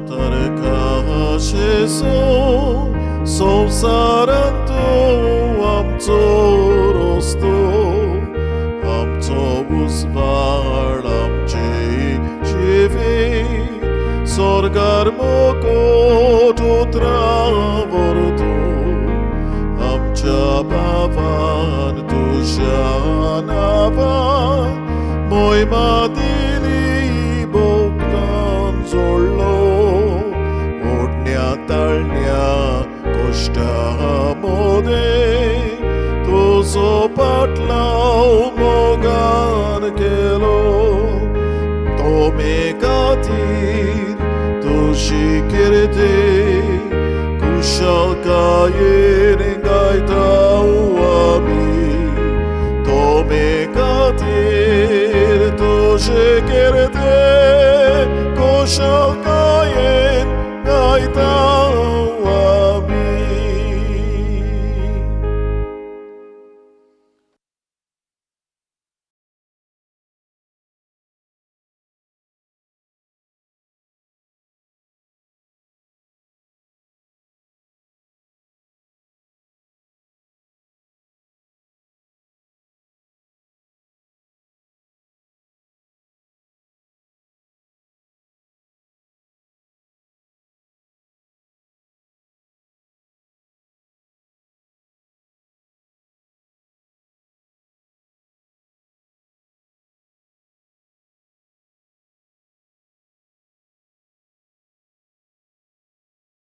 tarkaşeso संसारांतो आमचो रस्तो आमचो उजवाड आमचे जिवीत स्वर्गार मोकोट उतरावर तूं आमच्या भावान तुझ्या नावान मोहिमा दिली बोगदान जोडलो ओढण्या ताळण्या कोष्टामध्ये तुझो पाटलाव मोगान केलो तोमे खातीर तुझी कीर्ती कुशलकायेन गायताव आमी तोमे खातीर तुझी कीर्ती कुशलकायेन गायताव आमी.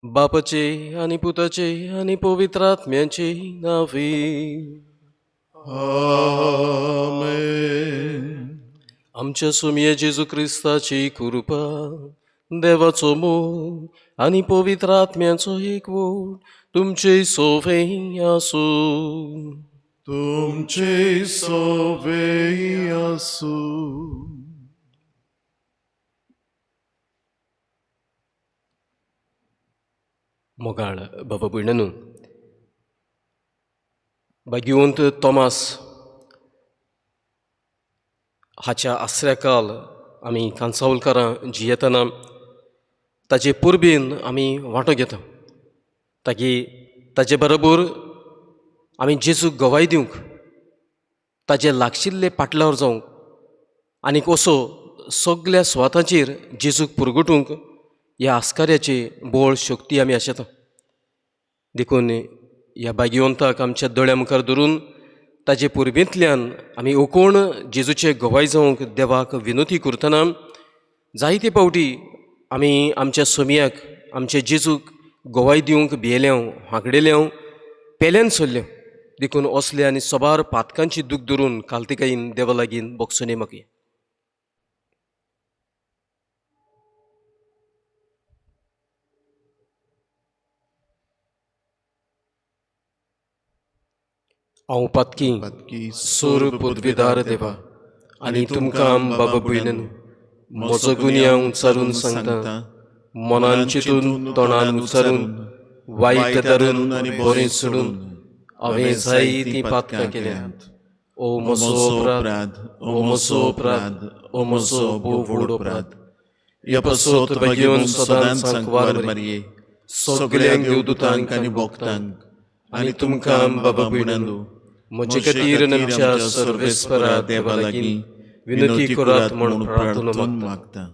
बापाचे आणि पुताचे आणि पवित्र आत्म्याचे नावे. आमेन. आमच्या सुमिये जेजू क्रिस्ताची कृपा देवाचो मोग आणि पवित्र आत्म्याचो एकवट तुमचे सोवे आसू. तुमचे सोवे आसू. मोगाळ बाबा भयणनू, भाग्यवंत तोमास हाच्या आसऱ्याकाल आमी कांसावलकारां जियेतना ताचे पुर्बेन आमी वांटो घेता ताचे बरोबर आमी जेजूक गवाय दिवंक ताचे लागशिल्ले पाटलावर जावंक आनीक असो सगळ्या सुवातांचेर जेजूक पुरगटूंक ह्या आस्कार्याची बोळ शक्ती आमी आशेता. देखून ह्या भाग्यवंताक आमच्या दोळ्या मुखार धरून ताचे पुर्बेंतल्यान आमी ओकोण जेजूचे गवाय जावंक देवाक विनोती करतना जायते फावटी आमी आमच्या सोमयाक आमचे जेजूक गवाय दिवंक भियेल्यांव हांकडेल्यांव पेल्यान सोल्ल्यांव. देखून असले आनी सोबार पातकांची दूख धरून कालतिकायेन देवा लागीं बोगसोने मागया. हांव पातकी सूर पदवीदार देवा आनी तुमकां बाबा भयणन म्हजो गुन्य हांव उच्चारून सांगता. मनान चिंतून तोंडान उच्चारून वायट धरून आनी बरें सोडून हांवें जायतीं पातकां केल्यांत. ओ म्हजो अपराध, ओ म्हजो अपराध, ओ म्हजो भोव व्हड अपराध. ह्या पासत भाग्यवन सदांच सांकवार मारये सगळ्यांक देवदूतांक आनी भोगतांक आनी तुमकां बाबा भयणनू म्हजे खातीर आमच्या सर्वेस्परा देवा लागीं विनंती करात म्हणून प्रार्थना मागता.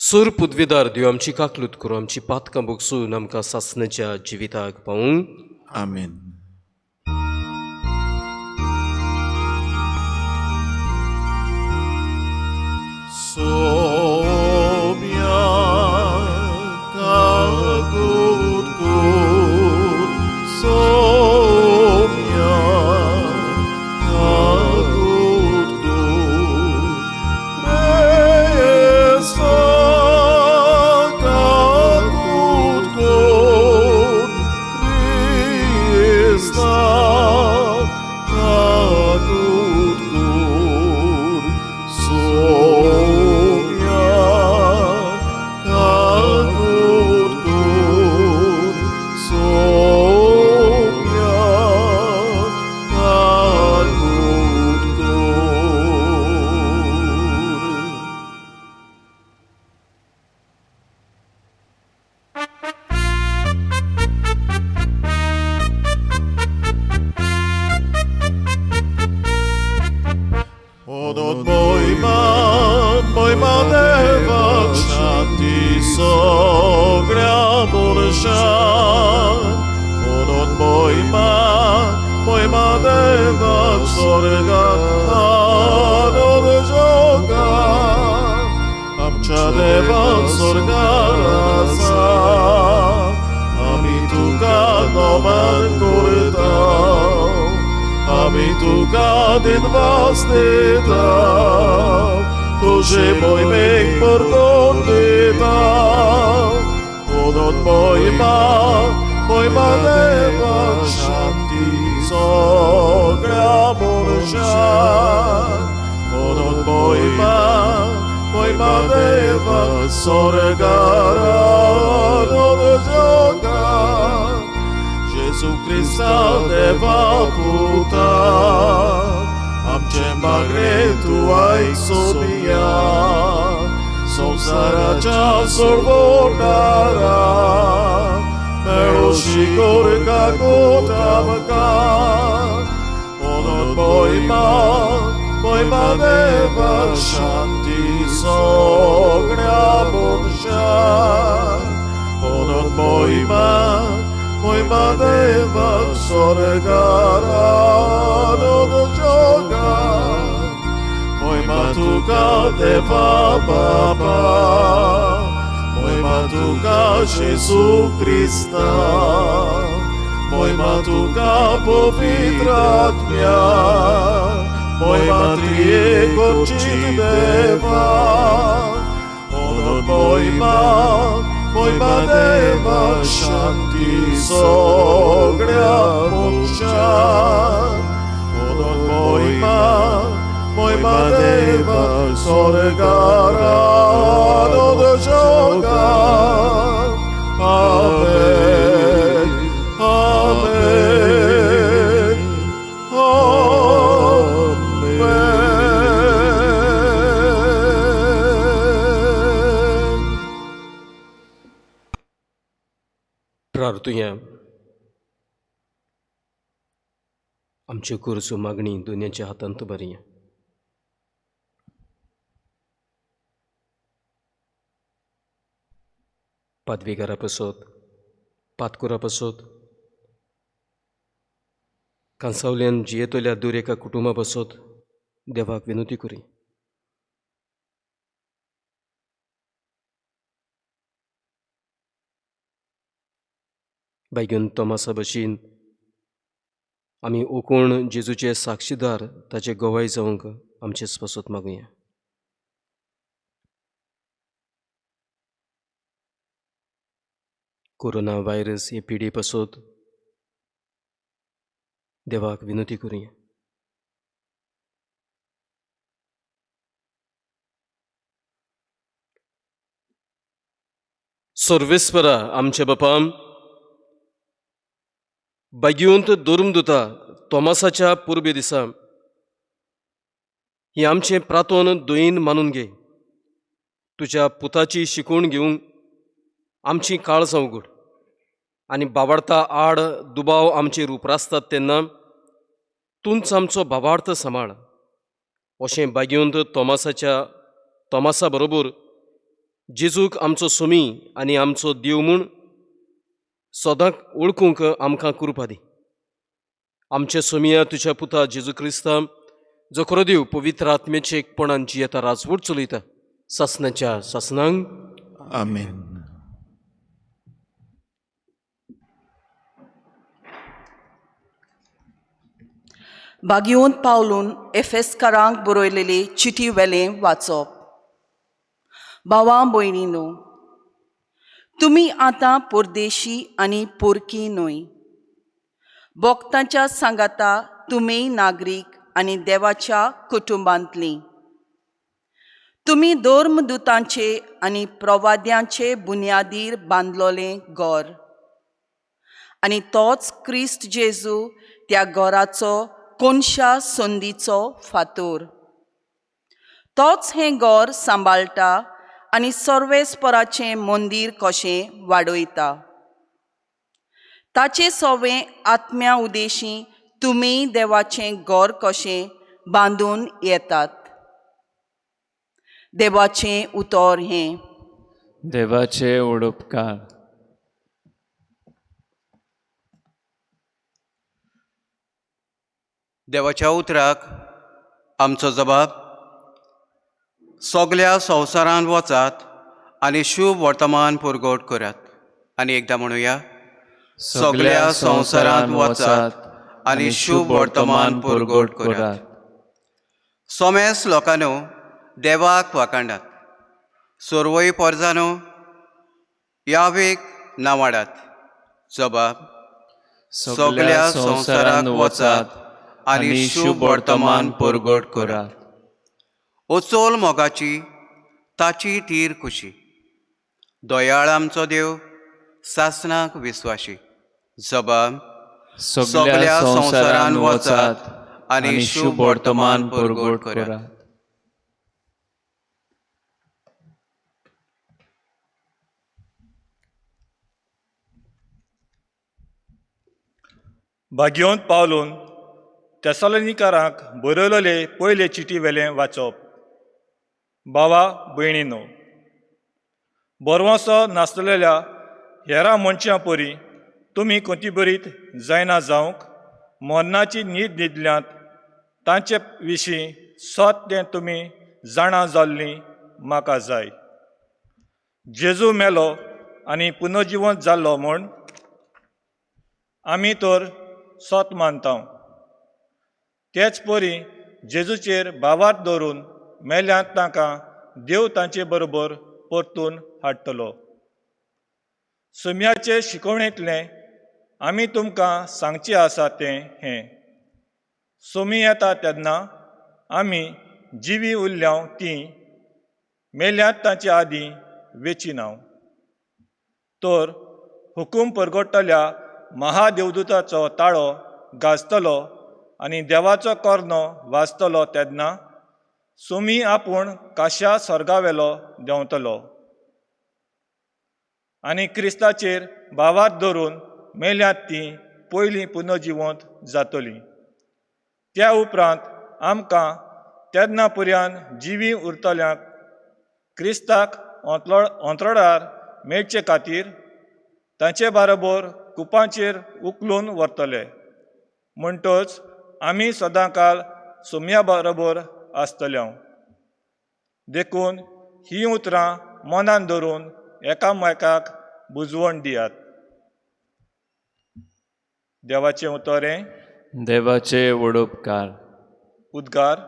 सूर पदवीदार देव आमची काकलूत करूं आमची पातकां भोगसून आमकां सासणाच्या जिविताक पावूंक. आमेन. सोम्या कागूद गूद सोम्या कागूद गूद क्रिस्ता कागूद गूद क्रिस्ता कागूद गूद सोम्या मनशान म्हणून मोहिमा देवाक स्वर्गात आनंद जोगात आमच्या देवाक स्वर्गात आसा आमी तुका नमन करता आमी तुका दिनवास दिता तुझे मोहिमेक परतून दिता म्हणून मोहिमा देवाक शांती सगळ्या मनशांक म्हणून मोहिमा देवाक स्वर्गात आनंद जोगात Jezu Krista देवा पुता आमचे मागणे तू आयकोनिया संसाराच्या सोडवणारा मेळोशी कोरका कोट आमकां म्हणून मोहिमा देवाक शांती सगळ्या मनशांक म्हणून मोहिमा देवाक स्वर्गात आनंद जोगात मोहिमा तुका देवा बाबा मोहिमा तुका जेजू क्रिस्ता मोहिमा तुका पवित्र आत्म्या मोहिमा त्रिएकोचित देवा म्हणून मोहिमा देवाक शांती सगळ्या मनशांक म्हणून मोहिमा देवाक स्वर्गात आनंद जोगात आमेन आमेन आमेन प्रार्थुया आमच्यो गरजो मागणी दुनियाच्या हातांत बरी पदवीकारा पासत पातकुरा पासत कांसावल्यान जियेतल्या दूर एका कुटुंबा पासत देवाक विनंती करी बायगून तोमासा भशेन आमी ओकोण जेजूचे साक्षीदार ताचे गवाय जावंक आमचे पासत मागुया कोरोना व्हायरस हे पिढी पासत देवाक विनंती करुया सर्वेस्परा आमचे बापा बागीवंत दोरुमदुता तोमासाच्या पुर्बे दिसा ही आमचे प्रार्थोन दोयीन मानून घे तुझ्या पुताची शिकवण घेवंक आमची काळजां उगड आनी बाबार्था आड दुबाव आमचेर उपरासतात तेन्ना तूंच आमचो बाबार्थ सांबाळ अशें बागीवंत तोमासा बरोबर जेजूक आमचो सोमी आनी आमचो देव म्हूण सदांच वळखूंक आमकां कृपा दी आमचे सोमिया तुज्या पुता जेजू क्रिस्ता जो खरो देव पवित्र आत्म्याचे एकपणान जियेता राजवट चलयता सासणाच्या सासणांक आमेन बागीवंत पावलून एफेसकारांक बरयलेली चिटी वेलें वाचप भावां भयणीनो तुमी आतां परदेशी आनी पोरकी न्हय भोगतांच्या सांगाता तुमी नागरीक आनी देवाच्या कुटुंबांतलीं तुमी धर्मदुतांचे आनी प्रवाद्यांचे बुन्यादीर बांदलोलें घर आनी तोच क्रिस्त जेजू त्या घराचो कोनशा संदीचो फातोर तोच हें घर सांबाळटा आनी सर्वेस्पराचें मंदीर कशें वाडयता ताचे सवें आत्म्या उदेशी तुमी देवाचें घर कशें बांदून येतात देवाचें उतर हें देवाचे उडोपकार देवाच्या उतराक आमचो जबाब: सगळ्या संवसारांत वचात आनी शुभ वर्तमान पुरगोट करात. आनी एकदां म्हणुया, सगळ्या संवसारांत वचात आनी शुभ वर्तमान पुरगोट करात. सोमेस लोकांनो, देवाक वाखाणात. सोर्वय पोरजांनो, यावेक नावाडात. जबाब: सगळ्या संवसारांत वचात आनी शुभ वर्तमान पुरगोट करात. ओचोल मोगाची ताची तीर खुशी. दोयाळ आमचो देव, सासणाक विस्वाशी. जबाब: सगळ्या संवसारांत वचात आनी शुभ वर्तमान पुरगोट करात. भाग्योंत पावलून तेसालोनिकारांक बरयलेले पयले चिटी वेलें वाचप. भावा भयणीनो, बरवंसो नासलेल्या हेरां मनशां परी तुमी कोंतीबरीत जायना जावंक मरणाची न्हीद न्हिदल्यांत तांचे विशीं सत्य तुमी जाणा जाल्लीं म्हाका जाय. जेजू मेलो आनी पुनर्जिवंत जाल्लो म्हूण आमी तर सत मानता. तेच परी जेजूचेर भावार्थ दवरून मेल्यांत तांकां देव तांचे बरोबर परतून हाडटलो. सुम्याचे शिकवणेंतलें आमी तुमकां सांगचें आसा तें हें: सुमी येता तेन्ना आमी जिवी उरल्याव तीं मेल्यांत तांचे आदीं वेचिनाव. तर हुकूम परगट्टल्या महादेवदूताचो ताळो गाजतलो आनी देवाचो कर्नो वाजतलो तेन्ना सुमी आपूण काश्या स्वर्गावेलो देंवतलो आनी क्रिस्ताचेर भावार्थ धरून मेल्यांत तीं पयलीं पुनर्जिवंत जातलीं. त्या उपरांत आमकां तेन्ना पर्यान जिवी उरतल्यांक क्रिस्ताक अंतराळार मेळचे खातीर तांचे बरोबर कुपांचेर उखलून व्हरतले. म्हणटच आमी सदांकाळ सुम्या बरोबर आसतले. देखून हीं उतरां मनान धरून एकामेकाक बुजवण दियात. देवाचें उतरें. देवाचे वडोपकार. उद्गार.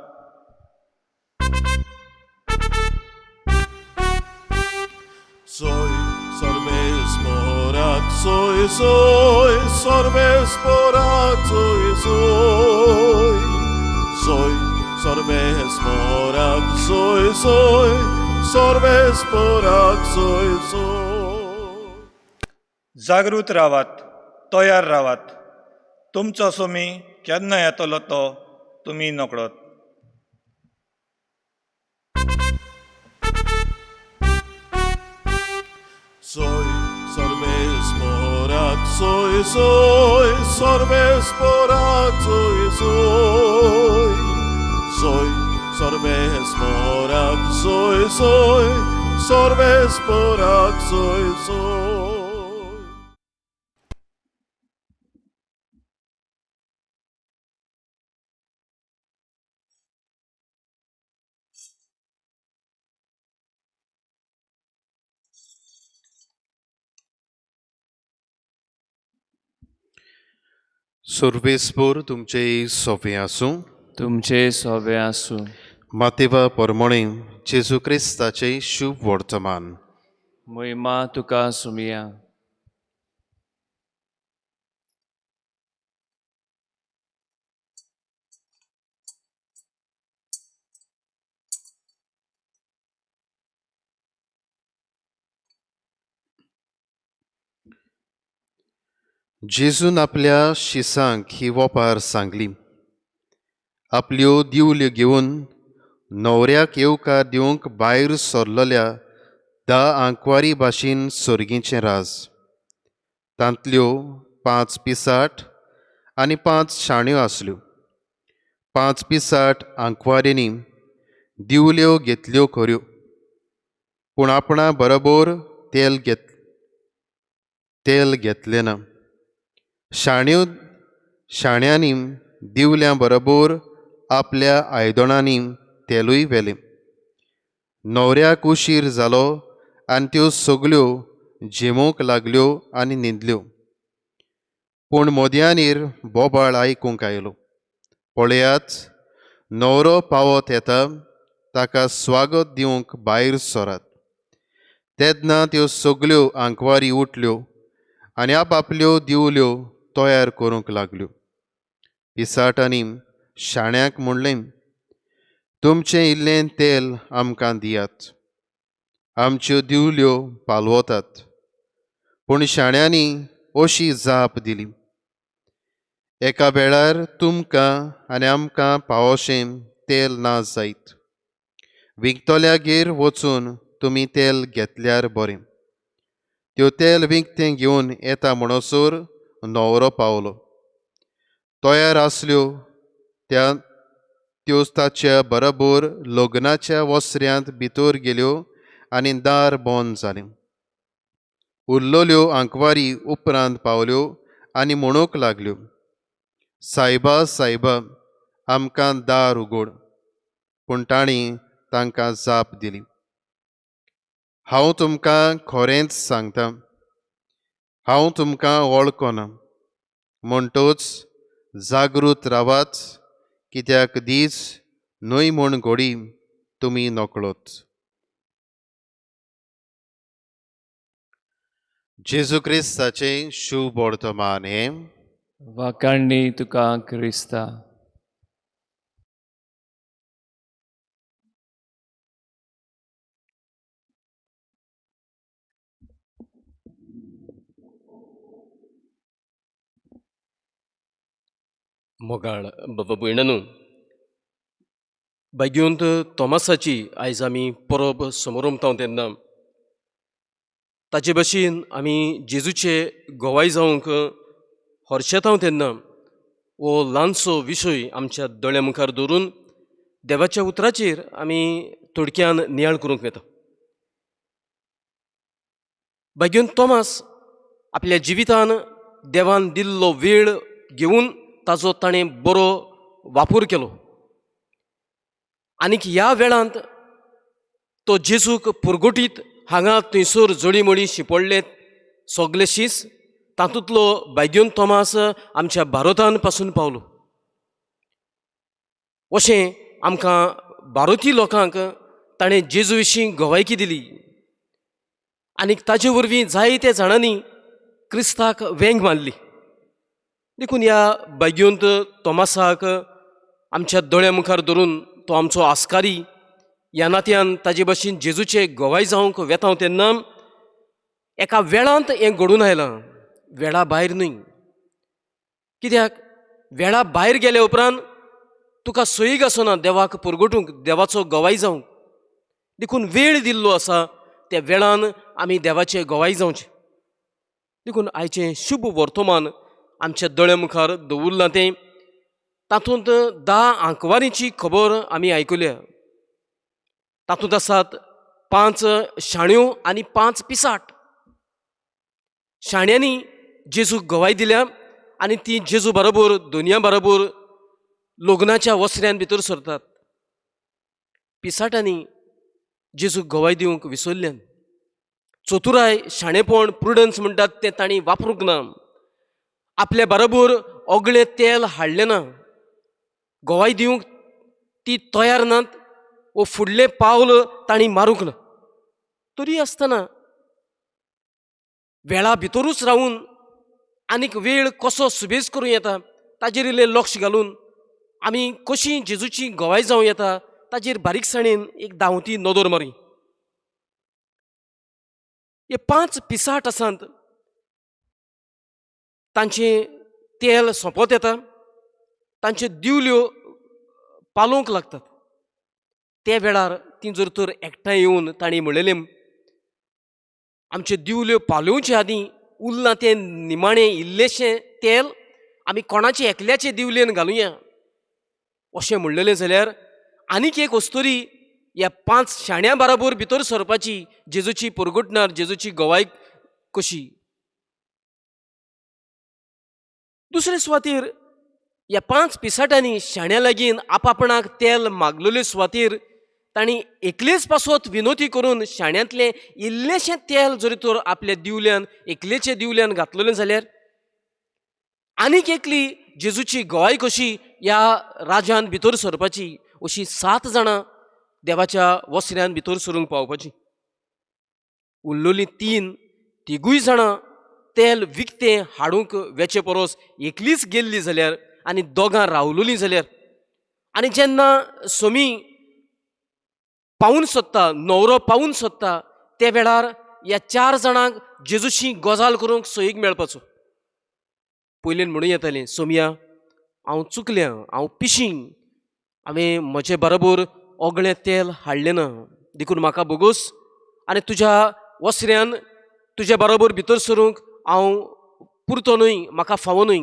Soy, sorbes morak, soy, soy, sorbes morak, soy, soy. Soy, sorbes morak, soy, soy, sorbes morak, soy, soy. जागृत रावात, तयार रावात. तुमचो सुमी केन्ना येतलो तो तुमी नकळत. Soy, sorbes morak, soy, soy, sorbes morak, soy, soy. Soy, sorbes morak, soy, soy, sorbes morak, soy, soy. सर्वेस्पर तुमचे सोवे आसूं. तुमचे सोवे आसूं. मातेवा परमणे जेजू क्रिस्ताचे शुभ वर्तमान. महिमा तुका सुमिया. जेजून आपल्या शिसांक ही वोपार सांगली. आपल्यो दिवल्यो घेवन न्हवऱ्याक येवकार दिवंक भायर सरलेल्या 10 आंकवारी भाशेन सर्गीचें राज. तांतल्यो 5 पिसाट आनी 5 शाण्यो आसल्यो. 5 पिसाट आंकवाऱ्यांनी दिवल्यो घेतल्यो खऱ्यो, पूण आपणा बरोबर तेल घेतलें ना. शाण्यांनी दिवल्यां बरोबर आपल्या आयदनांनी तेलूय व्हेलें. न्हवऱ्याक उशीर जालो आनी त्यो सगल्यो जेमूंक लागल्यो आनी न्हिदल्यो. पूण मोदयांनीर बोबाळ आयकूंक आयलो. पळयात, न्हवरो पावत येता, ताका स्वागत दिवंक भायर सरात. तेन्ना त्यो सगल्यो आंकवारी उठल्यो आनी आपआपल्यो दिवल्यो तयार करूंक लागल्यो. पिसाटांनी शाण्यांक म्हणलें, तुमचें इल्लें तेल आमकां दियात. आमच्यो दिवल्यो पालवतात. पूण शाण्यांनी अशी जाप दिली, एका वेळार तुमकां आनी आमकां पावोशें तेल ना जायत. विकतोल्यागेर वचून तुमी तेल घेतल्यार बरें. त्यो तेल विकतें घेवन येता म्हणसर न्हवरो पावलो. तयार आसल्यो त्यो ताच्या बरोबर लग्नाच्या वस्त्र्यांत भितर गेल्यो आनी दार बंद जालें. उरलोल्यो आंकवारी उपरांत पावल्यो आनी म्हणूंक लागल्यो, सायबा सायबा, आमकां दार उगड. पूण तांणी तांकां जाप दिली, हांव तुमकां खरेंच सांगतां, हांव तुमकां वळखना. म्हणटच जागृत रावात, कित्याक दीस न्हय म्हूण घोडी तुमी नकळोत. जेजू क्रिस्ताचें शुभ वर्तमान हें. वाखाणणी तुका क्रिस्ता. मोगाळ बाबा भयणानू, बेगियोंत तोमासाची आयज आमी परब समोरमतांव तेन्ना ताचे भाशेन आमी जेजूचे गोवाय जावंक हरशेतांव तेन्ना हो ल्हानसो विशय आमच्या दोळ्या मुखार दवरून देवाच्या उतराचेर आमी थोडक्यान नियाळ करूंक येता. बेगियोन तोमास आपल्या जिवितान देवान दिल्लो वेळ घेवन ताचो ताणें बरो वापर केलो. आनीक ह्या वेळांत तो जेजूक पुरगोटीत हांगा थंयसर जडीमडी शिंपडले सगळे शीस, तातूंतलो बेगियोन तोमास आमच्या भारतान पासून पावलो. अशें आमकां भारतीय लोकांक ताणें जेजू विशीं गोवायकी दिली. आनीक ताचे वरवीं जायत्या जाणांनी क्रिस्ताक वेंग मारली. देखून ह्या बेगियोंत तोमासाक आमच्या दोळ्या मुखार धरून तो आमचो आस्कारी ह्या नात्यान ताजे भाशेन जेजूचे गोवाय जावंक वेतांव तेन्ना एका वेळांत हें घडून आयलां, वेळा भायर न्हय. कित्याक वेळा भायर गेल्या उपरांत तुका सोयीक आसना देवाक परगटूंक, देवाचो गोवाय जावंक. देखून वेळ दिल्लो आसा, त्या वेळान आमी देवाचे गोवाय जावचें. देखून आयचें शुभ वर्तमान आमच्या दोळ्या मुखार दवरलां तें, तातूंत 10 आंकवारीची खबर आमी आयकल्या. तातूंत आसात 5 शाण्यो आनी 5 पिसाट. शाण्यांनी जेजूक गोवाय दिल्या आनी ती जेजू बरोबर दोनया बरोबर लग्नाच्या वस्त्र्यान भितर सरतात. पिसाटांनी जेजूक गोवाय दिवंक विसरल्यान. चतुराय, शाणेपण, प्रुडन्स म्हणटात तें तांणी वापरूंक ना. आपल्या बरोबर ओगळें तेल हाडलें ना. गोवाय दिवंक ती तयार नात वो फुडलें पावल तांणी मारूंक ना. तरी आसतना वेळा भितरूच रावून आनीक वेळ कसो सुबेज करूं येता ताजेर इल्लें लक्ष घालून आमी कशीं जेजूची गोवाय जावं येता ताजेर बारीकसाणेन एक धांवती नदर मारी. हे 5 पिसाट आसात, तांचें तेल सोंपत येता, तांच्यो दिवल्यो पालोवंक लागतात. त्या वेळार ती जर तर एकठांय येवन तांणी म्हणलेलें, आमच्यो दिवल्यो पालोवचे आदीं उरलां तें निमाणें इल्लेशें तेल आमी कोणाचे एकल्याचे दिवलेन घालुया. अशें म्हणलेलें जाल्यार आनीक एक वस्तुरी ह्या 5 शाण्यां बरोबर भितर सरपाची, जेजूची परगटणार, जेजूची गोवाय कशी. दुसरे सुवातेर ह्या 5 पिसाटांनी शाण्या लागीं आपापणाक तेल मागलेले सुवातेर तांणी एकलेच पासत विनोती करून शाण्यांतलें इल्लेशें तेल जरी तर आपल्या दिवल्यान एकलेचे दिवल्यान घातलेलें जाल्यार आनीक एकली जेजूची गोवाय कशी ह्या राज्यान भितर सरपाची, अशी 7 जाणां देवाच्या वस्र्यान भितर सरूंक पावपाची. उरलेलीं 3 जाणां तेल विकतें हाडूंक वेचे परस एकलीच गेल्ली जाल्यार आनी 2 रावलेलीं जाल्यार आनी जेन्ना सोमी पावून सोदता, न्हवरो पावून सोदता, त्या वेळार ह्या 4 जाणांक जेजूची गजाल करूंक सोयीक मेळपाचो. पयलीं म्हणूं येतालें, सोमया हांव चुकलें, हांव पिशीं, हांवें म्हजे बरोबर ओगळें तेल हाडलें ना, देखून म्हाका बोगूस आनी तुज्या वस्र्यान तुज्या बरोबर भितर सरूंक हांव पुरतो न्हय, म्हाका फावो न्हय.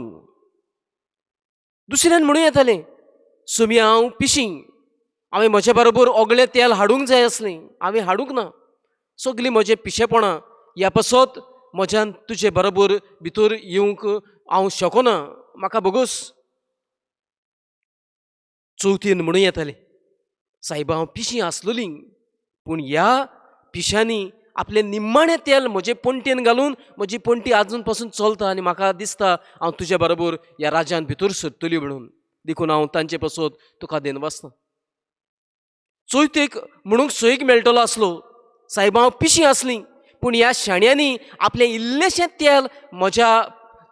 दुसऱ्यान म्हणूं येतालें, सोमया हांव पिशीं, हांवें म्हजे बरोबर ओगळें तेल हाडूंक जाय आसलें, हांवें हाडूंक ना. सगलीं म्हजें पिशेपणां ह्या पासत म्हज्यान तुजे बरोबर भितर येवंक हांव शकना, म्हाका बोगूस. चवथीन म्हणूं येतालें, सायबा हांव पिशीं आसलोलीं, पूण ह्या पिश्यांनी आपलें निम्माणें तेल म्हजे पणटेन घालून म्हजी पणटी आजून पासून चलता आनी म्हाका दिसता हांव तुज्या बरोबर ह्या राज्यान भितर सरतली म्हणून, देखून हांव तांचे पासत तुका देन वाचना. चवथीक म्हणूंक सोयीक मेळटलो आसलो, सायबा हांव पिशीं आसलीं, पूण ह्या शाण्यांनी आपलें इल्लेशें तेल म्हज्या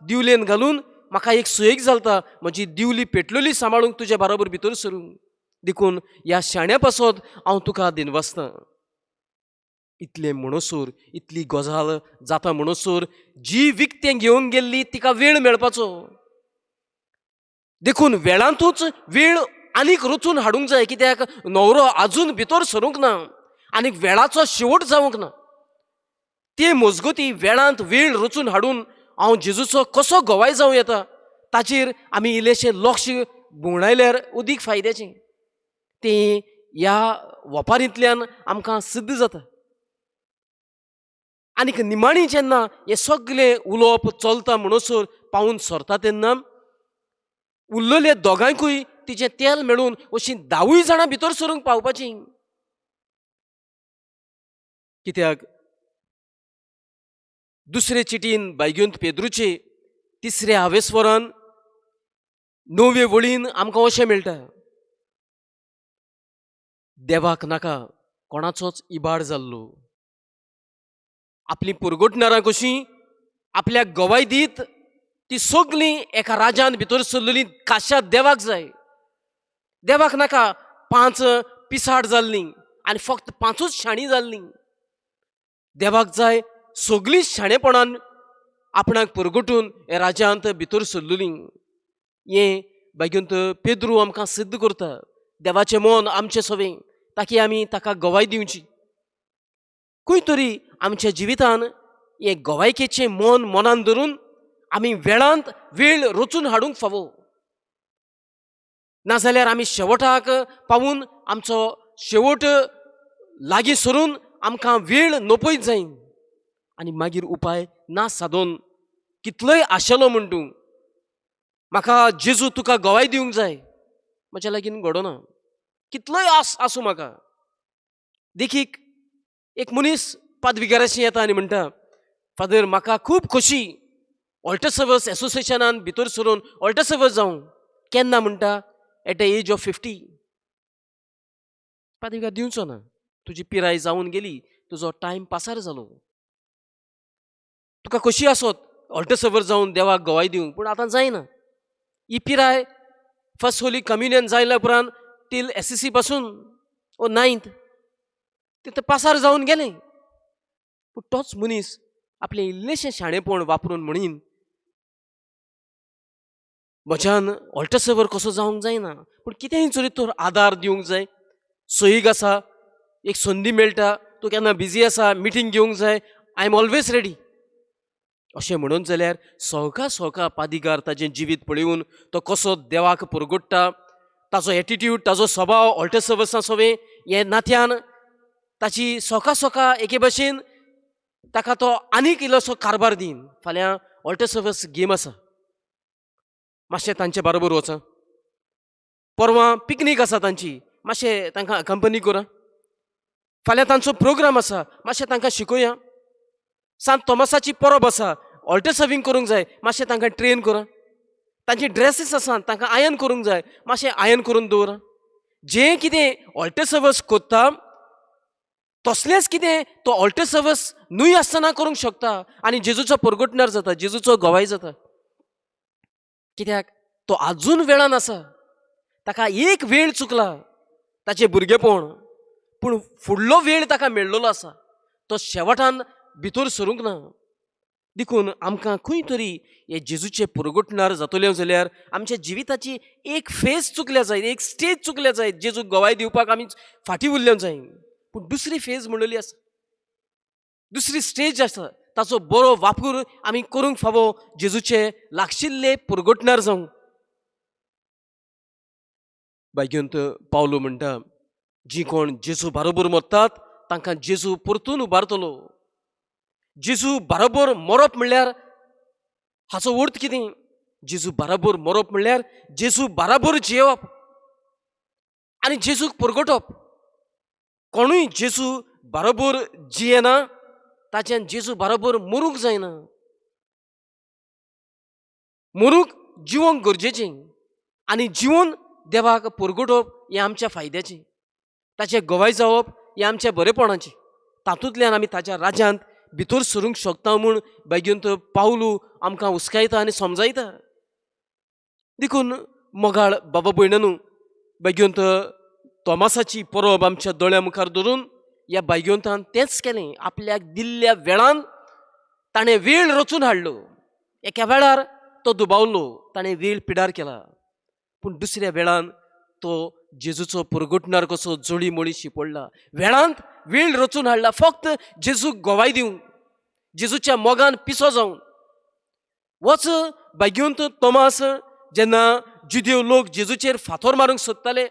दिवलेन घालून म्हाका एक सोयीक जालता म्हजी दिवली पेटलोली सांबाळूंक तुज्या बरोबर भितर सरूंक, देखून ह्या शाण्या पासत हांव तुका देन वाचना. इतलें म्हणसर, इतली गजाल जाता म्हणसर जी विकतें घेवन गेल्ली तिका वेळ मेळपाचो, देखून वेळांतूच वेळ आनीक रचून हाडूंक जाय, कित्याक न्हवरो आजून भितर सरूंक ना आनीक वेळाचो शेवट जावंक ना. ते मजगती वेळांत वेळ रचून हाडून हांव जेजूचो कसो गोवाय जावं येता ताचेर आमी इल्लेशें लक्ष भोंवडायल्यार अदीक फायद्याचें. तें ह्या वपारींतल्यान आमकां सिद्ध जाता. आनीक निमाणी जेन्ना हें सगळें उलोवप चलता म्हणसर पावून सरता तेन्ना उरलेले 2गांकूय तिचें तेल मेळून अशीं 10 जाणां भितर सरूंक पावपाचीं. कित्याक दुसरे चिटीन बायग्योंत पेद्रूचे 3रे हावेस्वरान 9वे वळीन आमकां अशें मेळटा, देवाक नाका कोणाचोच इबाड जाल्लो, आपली पुरगोटणारां कशीं आपल्याक गवाय दीत ती सगलीं एका राज्यान भितर सरलेलीं काश्या देवाक जाय. देवाक नाका 5 पिसाट जाल्लीं आनी फक्त 5च शाणी जाल्लीं. देवाक जाय सगलीं शाणेपणान आपणाक पुरगोटून हे राज्यांत भितर सरलेलीं. हें बागेंत पेद्रू आमकां सिद्ध करता. देवाचें मन आमचें सवें, ताकी आमी ताका गवाय दिवची. खंय तरी आमच्या जिवितान हे गोवायकेचें मन मनान धरून आमी वेळांत वेळ रचून हाडूंक फावो, नाजाल्यार आमी शेवटाक पावून आमचो शेवट लागीं सरून आमकां वेळ नपयत जायन आनी मागीर उपाय ना सादोन कितलोय आशेलो म्हूण तूं म्हाका जेजू तुका गवाय दिवंक जाय, म्हज्या लागीं घडोना, कितलोय आस आसूं म्हाका. देखीक एक मनीस पादविकाराशी येता आनी म्हणटा, फादर म्हाका खूब खोशी ऑल्टर सर्वर्स एसोसिएशनान भितर सरून ऑल्टर सर्वर्स जावं. केन्ना म्हणटा, एट द एज ऑफ 50. पादविकार दिवचो ना, तुजी पिराय जावन गेली, तुजो टायम पासार जालो. तुका खोशी आसत ऑल्टर सर्वर जावन देवाक गवाय दिवंक, पूण आतां जायना. ही पिराय फर्स्ट होली कम्युनियन जायल्या उपरांत टील SCC पासून ओ 9th तिथं पासार जावन गेलें. पूण तोच मनीस आपलें इल्लेशें शाणेपण वापरून म्हणीन म्हज्यान ऑल्टर सर्वर कसो जावंक जायना, पूण कितेंय जरी तर आदार दिवंक जाय, सोयीक आसा, एक संदी मेळटा, तूं केन्ना बिजी आसा, मिटींग घेवंक जाय, आय एम ऑलवेज रेडी अशें म्हणून जाल्यार सोका सोका पादिकार ताजें जिवीत पळयोवन तो कसो देवाक पुरगोडटा, ताजो एटिट्यूड, ताजो स्वभाव ऑल्टर सर्वर्सां सवें हे नात्यान ताची सोका सोका एके भशेन ताका तो आनीक इल्लोसो कारभार दीन. फाल्यां ऑल्टर सर्वर्स गेम आसा, मातशें तांचे बरोबर वचा. परवां पिकनीक आसा तांची, मातशें तांकां कंपनी करा. फाल्यां तांचो प्रोग्राम आसा, मातशें तांकां शिकोया. सांत तोमासाची परब आसा, ऑल्टर सर्विंग करूंक जाय, मातशें तांकां ट्रेन करा. तांचे ड्रेसीस आसा, तांकां आयन करूंक जाय, मातशें आयन करून दवरा. जें कितें ऑल्टर सर्वस कोत्ता तसलेंच कितें तो ऑल्टर सर्वस न्हय आसतना करूंक शकता आनी जेजूचो परगटणार जाता, जेजूचो गोवाय जाता. कित्याक तो आजून वेळान आसा. ताका एक वेळ चुकला ताचें भुरगेपण, पूण फुडलो वेळ ताका मेळ्ळलो आसा. तो शेवटान भितर सरूंक ना. देखून आमकां खंय तरी हे जेजूचे परगटणार जातलें जाल्यार आमच्या जिविताची एक फेज चुकल्या जायत, एक स्टेज चुकल्या जायत. जेजूक गोवाय दिवपाक आमी फाटीं उरलें जाय. पूण दुसरी फेज म्हणलेली आसा, दुसरी स्टेज आसा, ताचो बरो वापर आमी करूंक फावो जेजूचे लागशिल्ले परगटणार जावं. भाग्यवंत पावलो म्हणटा, जी कोण जेजू बरोबर मरतात तांकां जेजू परतून उबारतलो. जेजू बरोबर मरप म्हणल्यार हाचो अर्थ कितें? जेजू बरोबर मरप म्हणल्यार जेजू बरोबर जियेवप आनी जेजूक परगटप. कोणूय जेजू बरोबर जियेना ताच्यान जेजू बरोबर मरूंक जायना. मरूंक जिवंक गरजेचें आनी जिवन देवाक परगटप हें आमच्या फायद्याचें. ताचें गोवाय जावप हें आमच्या बरेपणाचें. तातूंतल्यान आमी ताच्या राज्यांत भितर सरूंक शकता म्हूण भाग्यवंत पावलू आमकां उस्कायता आनी समजायता. देखून मोगाळ बाबा भयणानू, भाग्यवंत तोमासाची परब आमच्या दोळ्या मुखार धरून ह्या भाग्यवंतान तेंच केलें. आपल्याक दिल्ल्या वेळान ताणें वेळ रचून हाडलो. एका वेळार तो दुबावलो, ताणें वेळ पिडार केला. पूण दुसऱ्या वेळान तो जेजूचो परगटणार कसो जोडी मोडीशी पडला. वेळांत वेळ रचून हाडला फक्त जेजूक गोवाय दिवंक, जेजूच्या मोगान पिसो जावन. वच भाग्यवंत तोमास जेन्ना जुदेव लोक जेजूचेर फातोर मारूंक सोदताले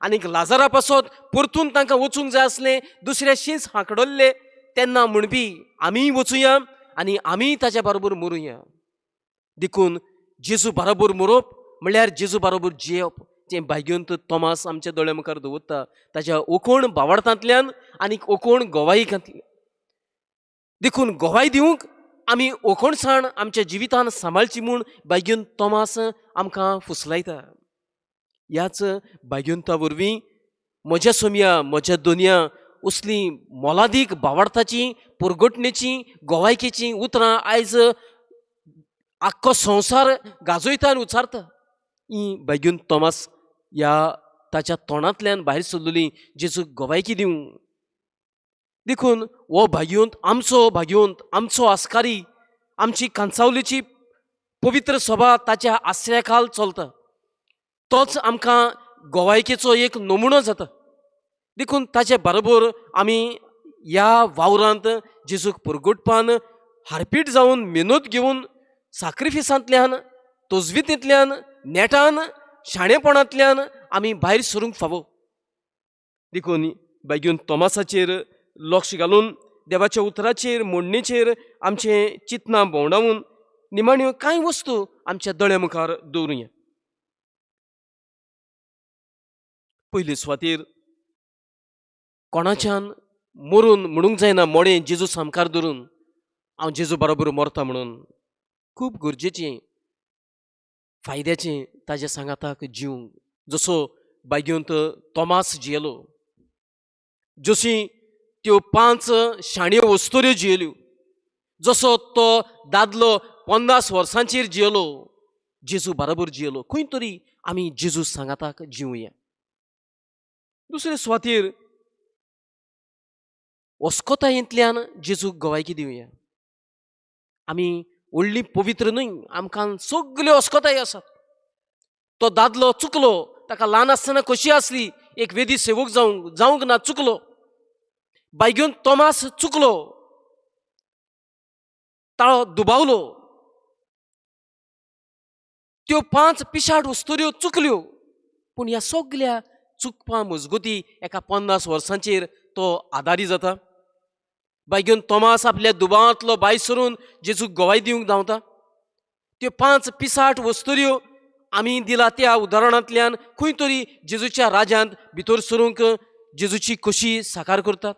आनीक लाजारा पासत परतून तांकां वचूंक जाय आसलें, दुसरे शींच हांकडल्ले, तेन्ना म्हणपी आमीय वचुया आनी आमीय ताच्या बरोबर मरुया. देखून जेजू बरोबर मरप म्हणल्यार जेजू बरोबर जियेवप जें भाग्यवंत तोमास आमच्या दोळ्या मुखार दवरता ताच्या ओकोण भावार्थांतल्यान आनीक ओकोण गोवायींतल्यान. देखून गोवाय दिवंक आमी ओकोणसाण आमच्या जिवितान सांबाळची म्हूण भाग्यवंत तोमास आमकां फुसलायता. ह्याच भाग्यवंता वरवीं म्हज्या सोम्या, म्हज्या दोनया असली मोलादीक भावार्थाची, परगटणेची, गोवायकेची उतरां आयज आख्खो संवसार गाजयता आनी उचारता. ही भाग्यवंत तोमास ह्या ताच्या तोंडांतल्यान भायर सरलेली जेजूक गोवायकी दिवं. देखून हो भाग्यवंत आमचो आस्कारी, आमची कांसावलीची पवित्र सभा ताच्या आश्रयाखाल चलता. तोच आमकां गोवायकेचो एक नमुनो जाता. देखून ताचे बरोबर आमी ह्या वावरांत जेजूक परगटपान हारपीट जावन मेहनत घेवन साक्रिफिसांतल्यान, तोजवितेंतल्यान, नेटान, शाणेपणांतल्यान आमी भायर सरूंक फावो. देखून भाग्यवंत तोमासाचेर लक्ष घालून देवाच्या उतराचेर, मोडणेचेर आमचें चिंतना भोंवडावून निमाण्यो कांय वस्तू आमच्या दोळ्या मुखार दवरुया. पयले सुवातेर कोणाच्यान मरून म्हणूंक जायना मोडें जेजू सामकार धरून हांव जेजू बरोबर मरता म्हणून. खूब गरजेचें, फायद्याचें ताच्या सांगाताक जिवंक. जसो भाग्यवंत तोमास जियेलो, जशी त्यो 5 शाण्यो वस्तोऱ्यो जियेल्यो, जसो तो दादलो 50 वर्सांचेर जियेलो, जेजू बरोबर जियेलो. खंय तरी आमी जेजू सांगाताक जिवुया. दुसरे सुवातेर वस्कोतायेंतल्यान जेजूक गोवायकी दिवया. आमी व्हडली पवित्र न्हय, आमकां सगल्यो वस्कोताय आसात. तो दादलो चुकलो, ताका ल्हान आसतना कशी आसली, एक वेदी सेवक जावंक ना, चुकलो. भाग्यवंत तोमास चुकलो, ताळो दुबावलो. त्यो 5 पिशाट वस्तुऱ्यो चुकल्यो, पूण ह्या सगल्या चुकपा मजगती एका 50 वर्सांचेर तो आदारी जाता. भाग्यवंत तोमास आपल्या दुबावांतलो भायर सरून जेजूक गोवाय दिवंक धांवता. त्यो 5 पिसाट वस्तुऱ्यो आमी दिला त्या उदाहरणांतल्यान खंय तरी जेजूच्या राज्यांत भितर सरूंक जेजूची खोशी साकार करतात.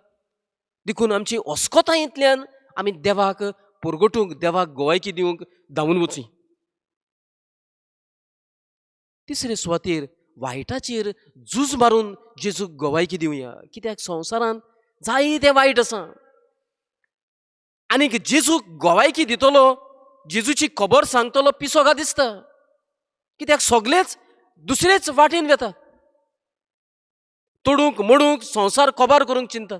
देखून आमची अस्कोतायेंतल्यान आमी देवाक परगटूंक, देवाक गोवायकी दिवंक धांवून वची. तिसरे सुवातेर वायटाचेर झूज मारून जेजूक गोवायकी दिवया. कित्याक संवसारांत जायते वायट आसा आनीक जेजूक गोवायकी दितलो, जेजूची खबर सांगतलो पिसो का दिसता. कित्याक सगळेच दुसरेच वाटेन वेतात. तोडूंक मोडूंक संवसार कोबार करूंक चिंतात.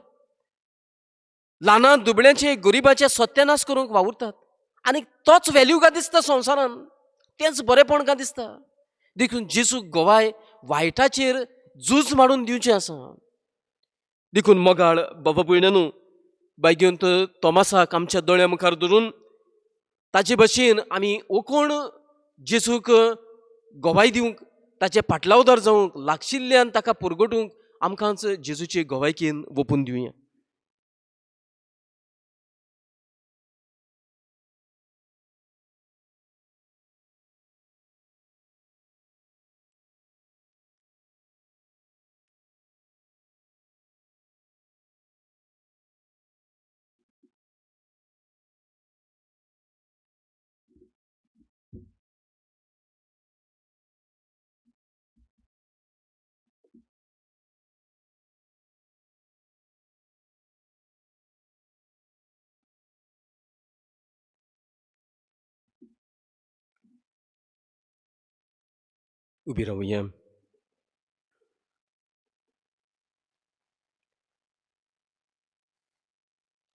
ल्हाना दुबळ्यांचे गरिबाचे सत्यानाश करूंक वावुरतात. आनी तोच व्हॅल्यू का दिसता संवसारान, तेंच बरेपण का दिसता. देखून जेजूक गोवाय वायटाचेर झूज मारून दिवचें आसा. देखून मोगाळ बाबा भयणांनो, बायग्योंत तोमासाक आमच्या दोळ्या मुखार धरून ताचे भशेन आमी ओकोण जेजूक गोवाय दिवंक, ताचे फाटलावदार जावंक, लागशिल्ल्यान ताका परगटूंक आमकांच जेजूचे गोवायकेन ओपून दिवया. उबी रावया.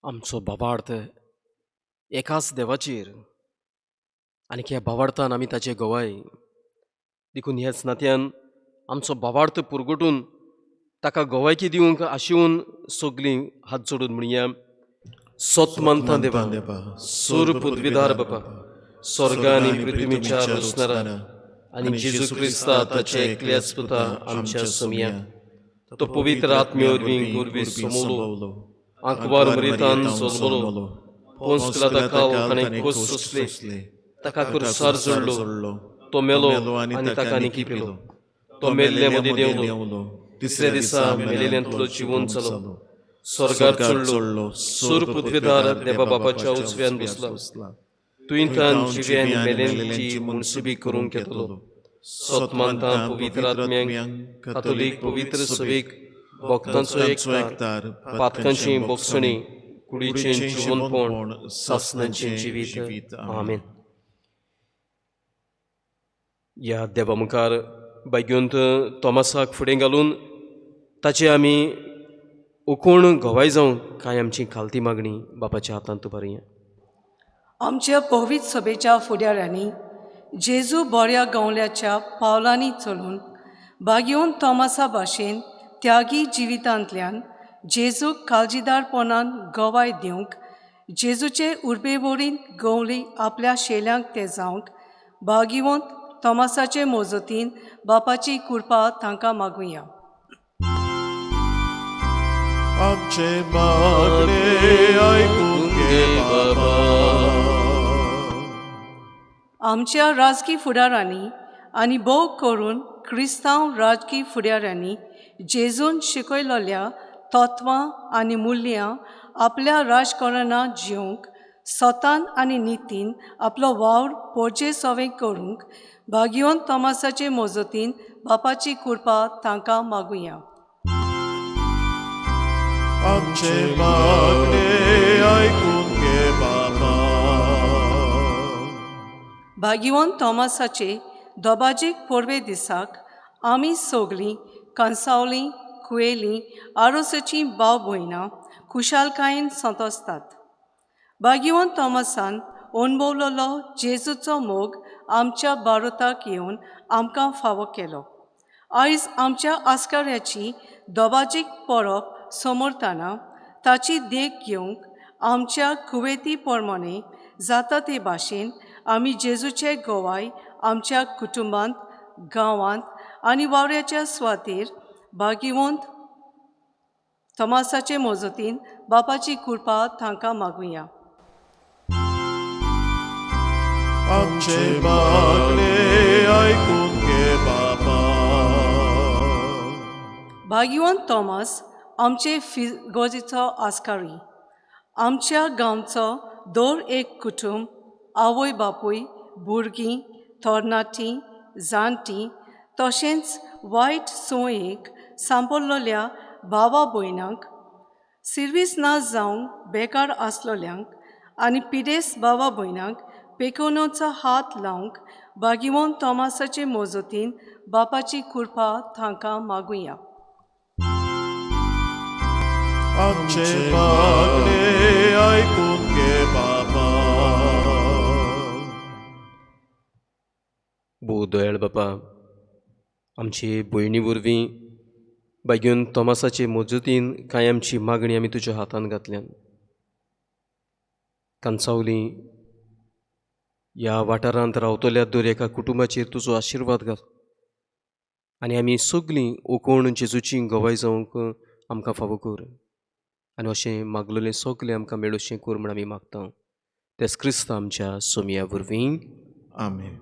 आमचो भावार्थ एकाच देवाचेर आनी ह्या भावार्थान आमी ताचे गोवाय. देखून ह्याच नात्यान आमचो भावार्थ पुरगटून ताका गोवायकी दिवंक आशिवून सगळीं हात जोडून म्हणया. सोतमंता देवा, सूर पृथ्वीदार बापा, स्वर्ग आनी पृथ्वीच्या रचणारा आनी जेजू क्रिस्ता ताचे एकल्याच पुता आमच्या समिया, तो पवित्र आत्मे वरवीं गुरवी सोमवलो, आंकवार मरितान जल्मलो, पोंस पिलाताकाल ताणें खोस सोंसले, ताका क्रुसार जोडलो, तो मेलो आनी ताका निखी पेलो, तो मेल्ले मदीं देंवलो, तिसऱ्या दिसा मेलेल्यांतलो जिवंत जालो, स्वर्गार चडलो, सूर पृथ्वीदार देवा बापाच्या उजव्यान बसला, तुयेंतान जिव्यान मेलेल्यांची मुनसुबी करूंक येतलो. सोतमानता पवित्र आत्म्यांक, कातोलीक पवित्र सभेक, भक्तांचो एकठार, पातकांची बोगसणी, कुडीचें जिवंतपण, सासणांचें जिवीत. आमेन. ह्या देवा मुखार बायग्योंत तोमासाक फुडें घालून ताचे आमी ओकोण गोवाय जावं काय आमची खालती मागणी बापाच्या हातांत उबारया. आमच्या पवित्र सभेच्या फुडाऱ्यांनी जेजू बऱ्या गवल्याच्या पावलांनी चलून बागयोन तोमासा भाशेन त्यागी जिवितांतल्यान जेजूक काळजीदारपणान गोवाय दिवंक, जेजूचे उर्बेवरीन गवली आपल्या शेल्यांक ते जावंक बागीवंत तोमासाचे मोजतीन बापाची कृपा तांकां मागुया. आमचे मागणे ऐकून घे बाबा. आमच्या राजकी फुडाऱ्यांनी आनी भोव करून क्रिस्तांव राजकी फुडाऱ्यांनी जेजून शिकयलेल्या तत्वां आनी मुल्यां आपल्या राजकारणांत जिवंक, स्वतान आनी नितीन आपलो वावर पोरचे सवें करूंक भाग्यवंत तोमासाचे मोजतीन बापाची कृपा तांकां मागुया. आमचे मागणे ऐकून घे बाबा. भाग्यवंत तोमासाचे दोबाजीक पोरवे दिसाक आमी सगळीं कांसावलीं, कुयेलीं, आरोसाचीं भाव भयणां खुशालकायेन संतोसतात. भाग्यवंत तोमासान अणभवलेलो जेजूचो मोग आमच्या भारताक येवन आमकां फावो केलो. आयज आमच्या आस्काऱ्याची दोबाजीक परब समोरताना ताची देख घेवंक आमच्या कुवेती प्रमाणे जाता ते भाशेन आमी जेजूचे गोवाय आमच्या कुटुंबांत, गांवांत आनी वावऱ्याच्या सुवातेर भाग्यवंत तोमासाचे मोजतीन बापाची कृपा तांकां मागुया. आमचे मागणे ऐकून भाग्यवान थॉमस आमचे फिगोजीचो आस्कारी, आमच्या गांवचो दर एक कुटुंब, आवय बापूय, भुरगीं, तरणाटीं, जाणटीं, तशेंच वायट संवयेक सांपडलेल्या भावा भयणांक, सर्वीस ना जावंक बेकार आसलोल्यांक आनी पिडेस्त भावा भयणांक पेकोवनोचो हात लावंक भाग्यवान थॉमसाचे मोजतीन बापाची कृपा तांकां मागुया. आमचे मागणे ऐकून घे बाबा. भोव दयाळ बापा, आमचे भयणी वरवीं भाग्यवान तोमासाचे मजतीन कांय आमची मागणी आमी तुज्या हातान घातल्यान. कांचावली ह्या वाठारांत रावतल्या दर एका कुटुंबाचेर तुजो आशिर्वाद घाल आनी आमी सगळीं ओकोण जेजूची गवाय जावंक आमकां फावो कर. आनी अशें मागलेलें सगळें आमकां मेळोवचें कर म्हण आमी मागता. तेच क्रिस्त आमच्या सोमया वरवीं. आमेन.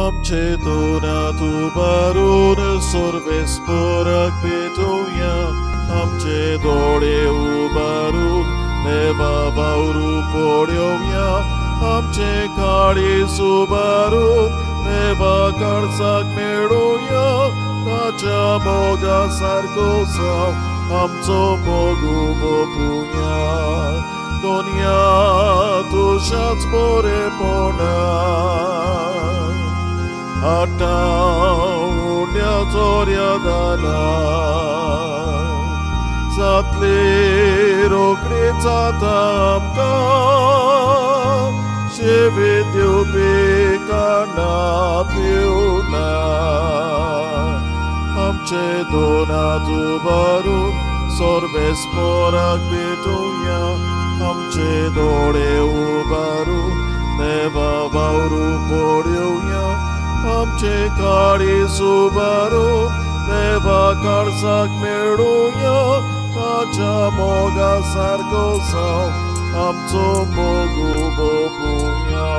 आमचे दोनात उबारून सर्वेस्पराक भेटोवया. आमचे दोळे उबारून देवा वावरू पळोवया. आमचे काळीज उबारून देवा काळजाक मेळोवया. ताच्या मोगा सारको जाव आमचो मोगू बोपुया. दोनया तुझ्याच बरेपणा आटा उड्या चोऱ्या दाना जातली रोखडी जाता आमकां शेवे दिवपी काना पिवना. आमचे दोनात उबारून सर्वेस्पराक भेटोवया. आमचे दोळे उबारून देवा वावरू पळोवया. आमचे काळीज उबारून देवा काळजाक मेळोवया. ताच्या मोगा सारको जाव आमचो मोगू बोपुया.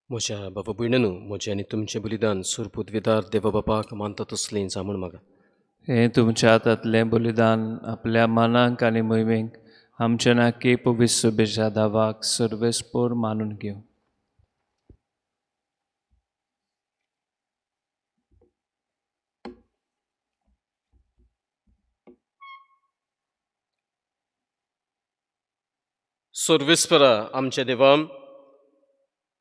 म्हज्या बाबा भयणीनो, म्हजें आनी तुमचें बलिदान सुरपुतविदार देवा बापाक मानता तसलें जावं म्हाका. हे तुमच्या हातांतलें बलिदान आपल्या मनाक आनी मोहिमेक आमच्या नाकी पवित्र बेजा दावाक सर्वेस्पोर मानून घेवं. सर्वेस्परा आमच्या देवा,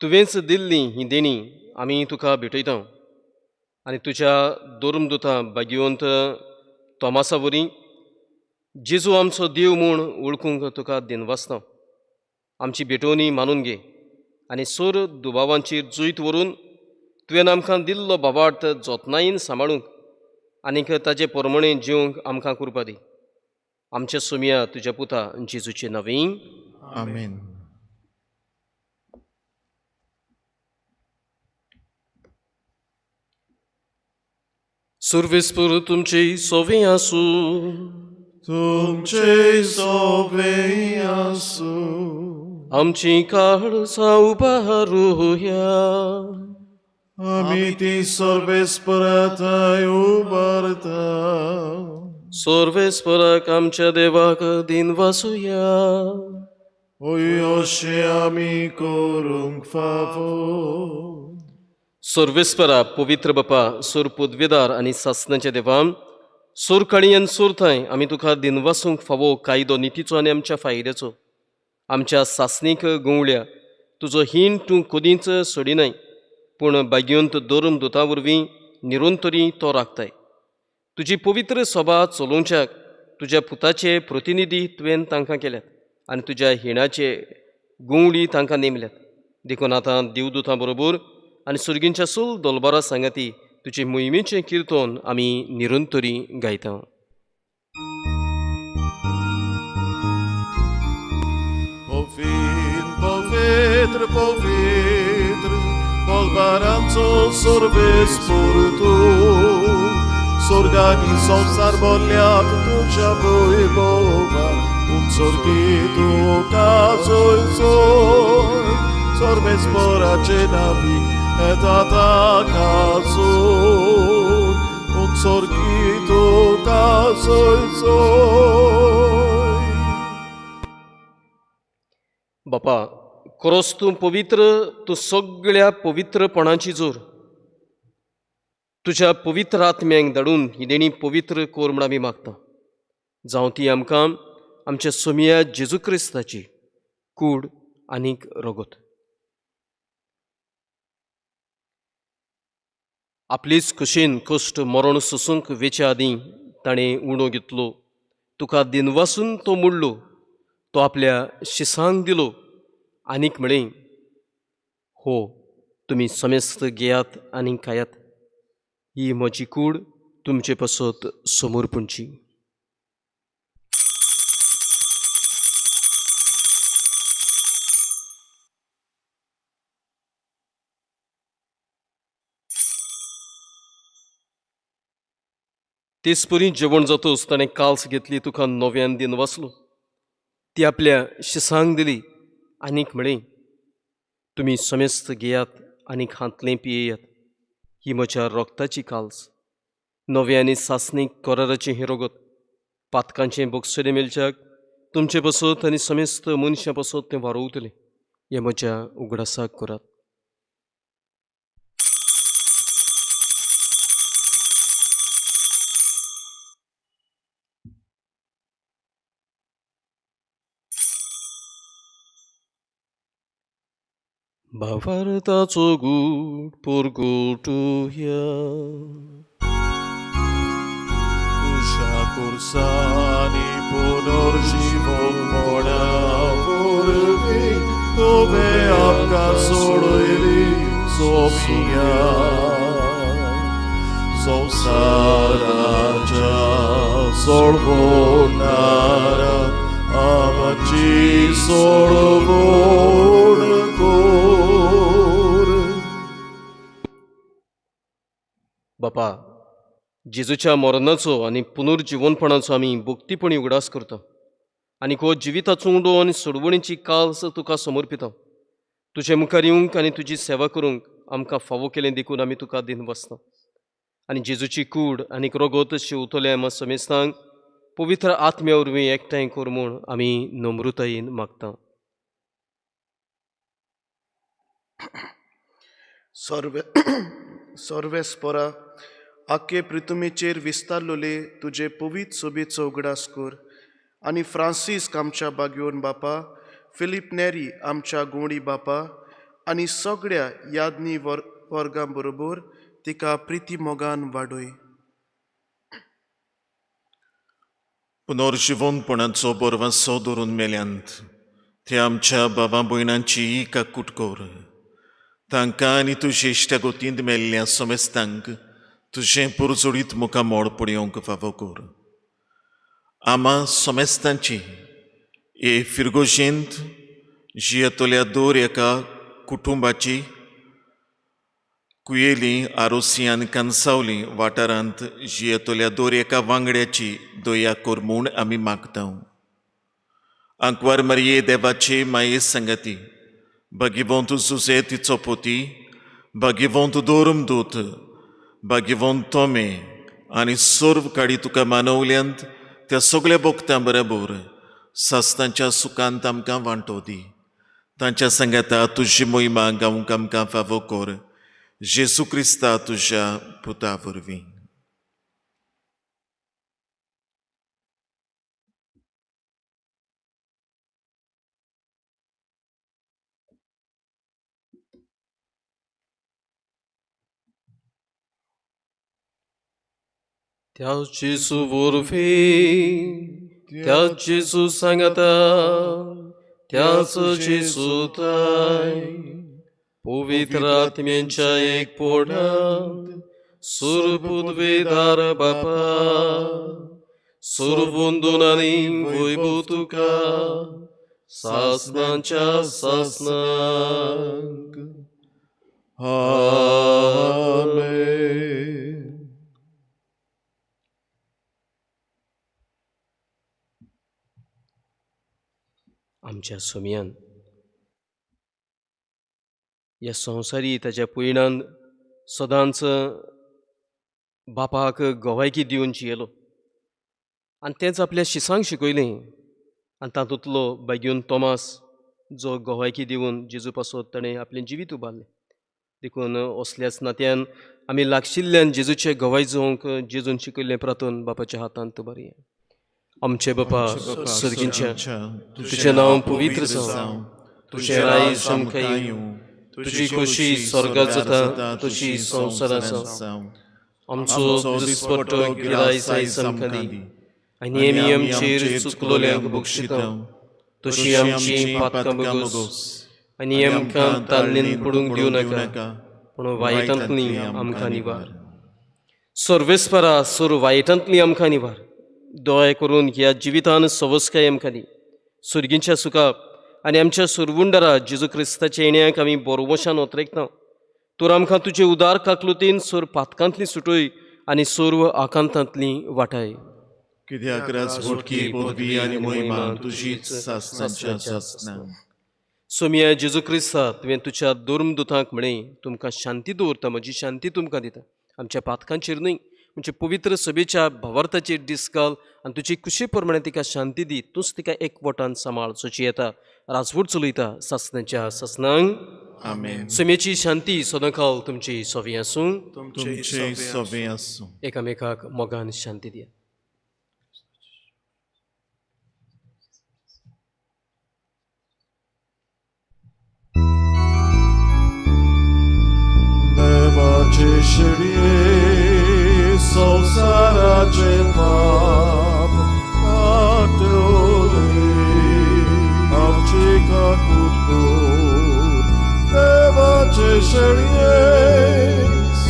तुवेंच दिल्लीं ही देणी आमी तुका भेटयता आनी तुज्या दोरमदूता भाग्यवंत तोमासा वरवीं जेजू आमचो देव म्हूण वळखूंक तुका दिनवासता. आमची भेटोवणी मानून घे आनी सोर दुबावांचेर जुयत व्हरून तुवें आमकां दिल्लो भावार्थ जतनायेन सांबाळूंक आनीक ताचे प्रमाणें जिवंक आमकां कृपा दी. आमच्या सोमया तुज्या पुता जेजूचे नांवें. आमेन. सर्वेस्पर तुमचे सोवें आसूं. तुमचे सोबे आसू. आमची काळजां उबारुया. आमी ती सर्वेस्पराताय उबारता. सर्वेस्पराक आमच्या देवाक दिनवासुया. अशें आमी करूंक फावो. सर्वेस्परा पवित्र बापा, सोर पदवेदार आनी सासणाच्या देवा, सोर काळी आनी सोर थंय आमी तुका दिनवासूंक फावो कायदो नितीचो आनी आमच्या फायद्याचो. आमच्या सासणीक गवळ्या तुजो हीण तूं कदींच सोडिनाय, पूण भाग्यवंत दोरम दोता वरवीं निरंतरी तो राखताय. तुजी पवित्र सभा चलोवच्याक तुज्या पुताचे प्रतिनिधी तुवें तांकां केल्यात आनी तुज्या हिणाचे गुंवडी तांकां नेमल्यात देखून आतां देवदूतां बरोबर आनी सुर्गींच्या सुल दोलबारा सांगाती तुजे मोहिमेचें किर्तन आमी निरंतरी गायता. Povetr, povetr, dolbaranco sorbes por tu. Sorganizą sarboliat tucia wojebowa, sorgitu okazuj soj, sorbes pora cienawi, etakazuj, sorgitu okazuj soj. बापा खरोच तूं पवित्र, तूं सगळ्या पवित्रपणाची जोर. तुज्या पवित्र आत्म्यांक धाडून ही देणी पवित्र कोर म्हूण आमी मागता. जावं ती आमकां आमच्या सोमिया जेजू क्रिस्ताची कूड आनीक रगत. आपलीच कुशीन कश्ट मरण सोसूंक वेच्या आदीं ताणें उणो घेतलो. तुका दिनवासून तो मोडलो, तो आपल्या शिसांक दिलो आनीक म्हळें, हो तुमी समेस्त घेयात आनी खायात, ही म्हजी कूड तुमचे पासत समर्पणची. तेचपरी जेवण जातोच ताणें काल्स घेतली, तुका नव्यान दिन वाचलो, ती आपल्या शिसांक दिली आनीक म्हळें, तुमी समेस्त घेयात आनी खातलें पियेयात, ही म्हज्या रोगताची काल्स, नवे आनी सासणीक कराराचें हें रगत, पातकांचें बोगसडे मेलच्याक तुमचे पासत आनी समेस्त मनशां पासत तें वारोवतलें, हें म्हज्या उगडासाक करात. भावार्थाचो गूढ पुरगुटुया. Tuja kursani punorżywą moja porwy, tobie apka solili somia. Somsaraja solvonara, amaci solvon kor. बापा जेजूच्या मरणाचो आनी पुनर्जिवनपणाचो आमी भक्तीपणी उगडास करता आनी हो जिविताचो उंडो आनी सोडवणीची काल्स तुका समर्पिता. तुजे मुखार येवंक आनी तुजी सेवा करूंक आमकां फावो केलें देखून आमी तुका दिन बसता आनी जेजूची कूड आनीक रगत शिवतल्या आमा समेस्तांक पवित्र आत्म्या वरवीं एकठांय कर म्हूण आमी नम्रतायेन मागता. सर्वेस्परा आख्खे पृथ्वीचेर विस्तारलोले तुजे पवित्र सोबेचो उगडास कर आनी फ्रांसीस आमच्या बागयोन बापा, फिलीप नेरी आमच्या गोंडी बापा आनी सगळ्या यादनी वर्गां बरोबर तिका प्रिती मोगान वाडोय. पुनर्जिवनपणाचो बोरवांसो धरून मेल्यांत ते आमच्या बाबा भयणांची काकूट कोर. तांकां आनी तुजे इश्टागोतींत मेल्ल्या समेस्तांक तुजें पुरजोडीत मुखार मोड पडयोंक फावो कर. आमा समेस्तांची हे फिरगोशेंत जियेतल्या दर एका कुटुंबाची कुयेली आरोसियान कांसावली वाठारांत जियेतल्या दर एका वांगड्याची दया कर म्हूण आमी मागता. आंकवार मारये देवाचे माये संगती, भाग्यवंत जुझे तिचो पोती, भाग्यवंत दोरमदूत, भाग्यवंत तोमे आनी सर्व काडी तुका मानवल्यांत त्या सगळ्या भक्तां बरोबर सास्तांच्या सुखांत आमकां वांटो दी. तांच्या संगता तुजी मोहिमा गावंक आमकां फावो कर. जेजू क्रिस्ता तुज्या पुता वरवीं. त्याच जेसू वरफी त्याच जेसू सांगता त्याच जेसू ताय पवित्र आत्म्यांच्या एक पोटात सुरपुद्वेदार बापा सुरवंदून आणि वैभव तुका सासनांच्या सासनांक आमेन. आमच्या सोमयान ह्या संवसारी ताच्या पयणान सदांच बापाक गोवायकी दिवन जियेलो आनी तेंच आपल्या शिसांक शिकयलें आनी तातूंतलो बागेवन तोमास जो गोवायकी दिवन जेजू पासत ताणें आपलें जिवीत उबारलें. देखून असल्याच नात्यान आमी लागशिल्ल्यान जेजूचे गोवाय जावंक जेजून शिकयल्लें प्रार्थन बापाच्या हातांत उबारया. आमचे बापा सर्गींच्या तुजें नांव पवित्र जावं, तुजें राय समखाय येवं, तुजी खोशी स्वर्गात जाता तशी संवसारांत जावं. आमचो दिसपट्टो गिराय आयज आमकां दी आनी आमी आमचेर चुकलोल्यांक बक्षितां तशी आमची पातकां बगोस आनी आमकां तारणेन पडूंक दिवं नाका पूण वायटांतली आमकां निवार. सर्वेस्परा सोर वायटांतली आमकां निवार. दया करून ह्या जिवितान सवस्काय आमकां दी. सुर्गींच्या सुखाक आनी आमच्या सुरवुंडरा जेजू क्रिस्ताच्या येण्याक आमी बोरवशान ओतरेकता. तर आमकां तुजे उदार काकलुतीन सोर पातकांतली सुटोय आनी सोर्व आकांतांतली वाटाय. कित्याक राजवटकी पदवी आनी महिमा तुजीच सासनांच्या सासना. सोम्या जेजू क्रिस्ता तुवें तुज्या दुर्मदुतांक म्हणें तुमकां शांती दवरता, म्हजी शांती तुमकां दिता. आमच्या पातकांचेर न्हय म्हणजे पवित्र सभेच्या भावार्थाचेर दीस घाल आनी तुजी कुशी प्रमाणे तिका शांती दी. तूंच तिका एकवटान सांबाळ सोची येता राजवट चलयता सासनांच्या सासनांक. आमेन. सोम्याची शांती सदांकाल तुमची सोवी आसूं. तुमचे सवे आसूं. एकामेकाक मोगान शांती दिया. देवाचे शिडये संसाराचे पाप काटोले आमचे काकूत कोर. देवाचे शिडये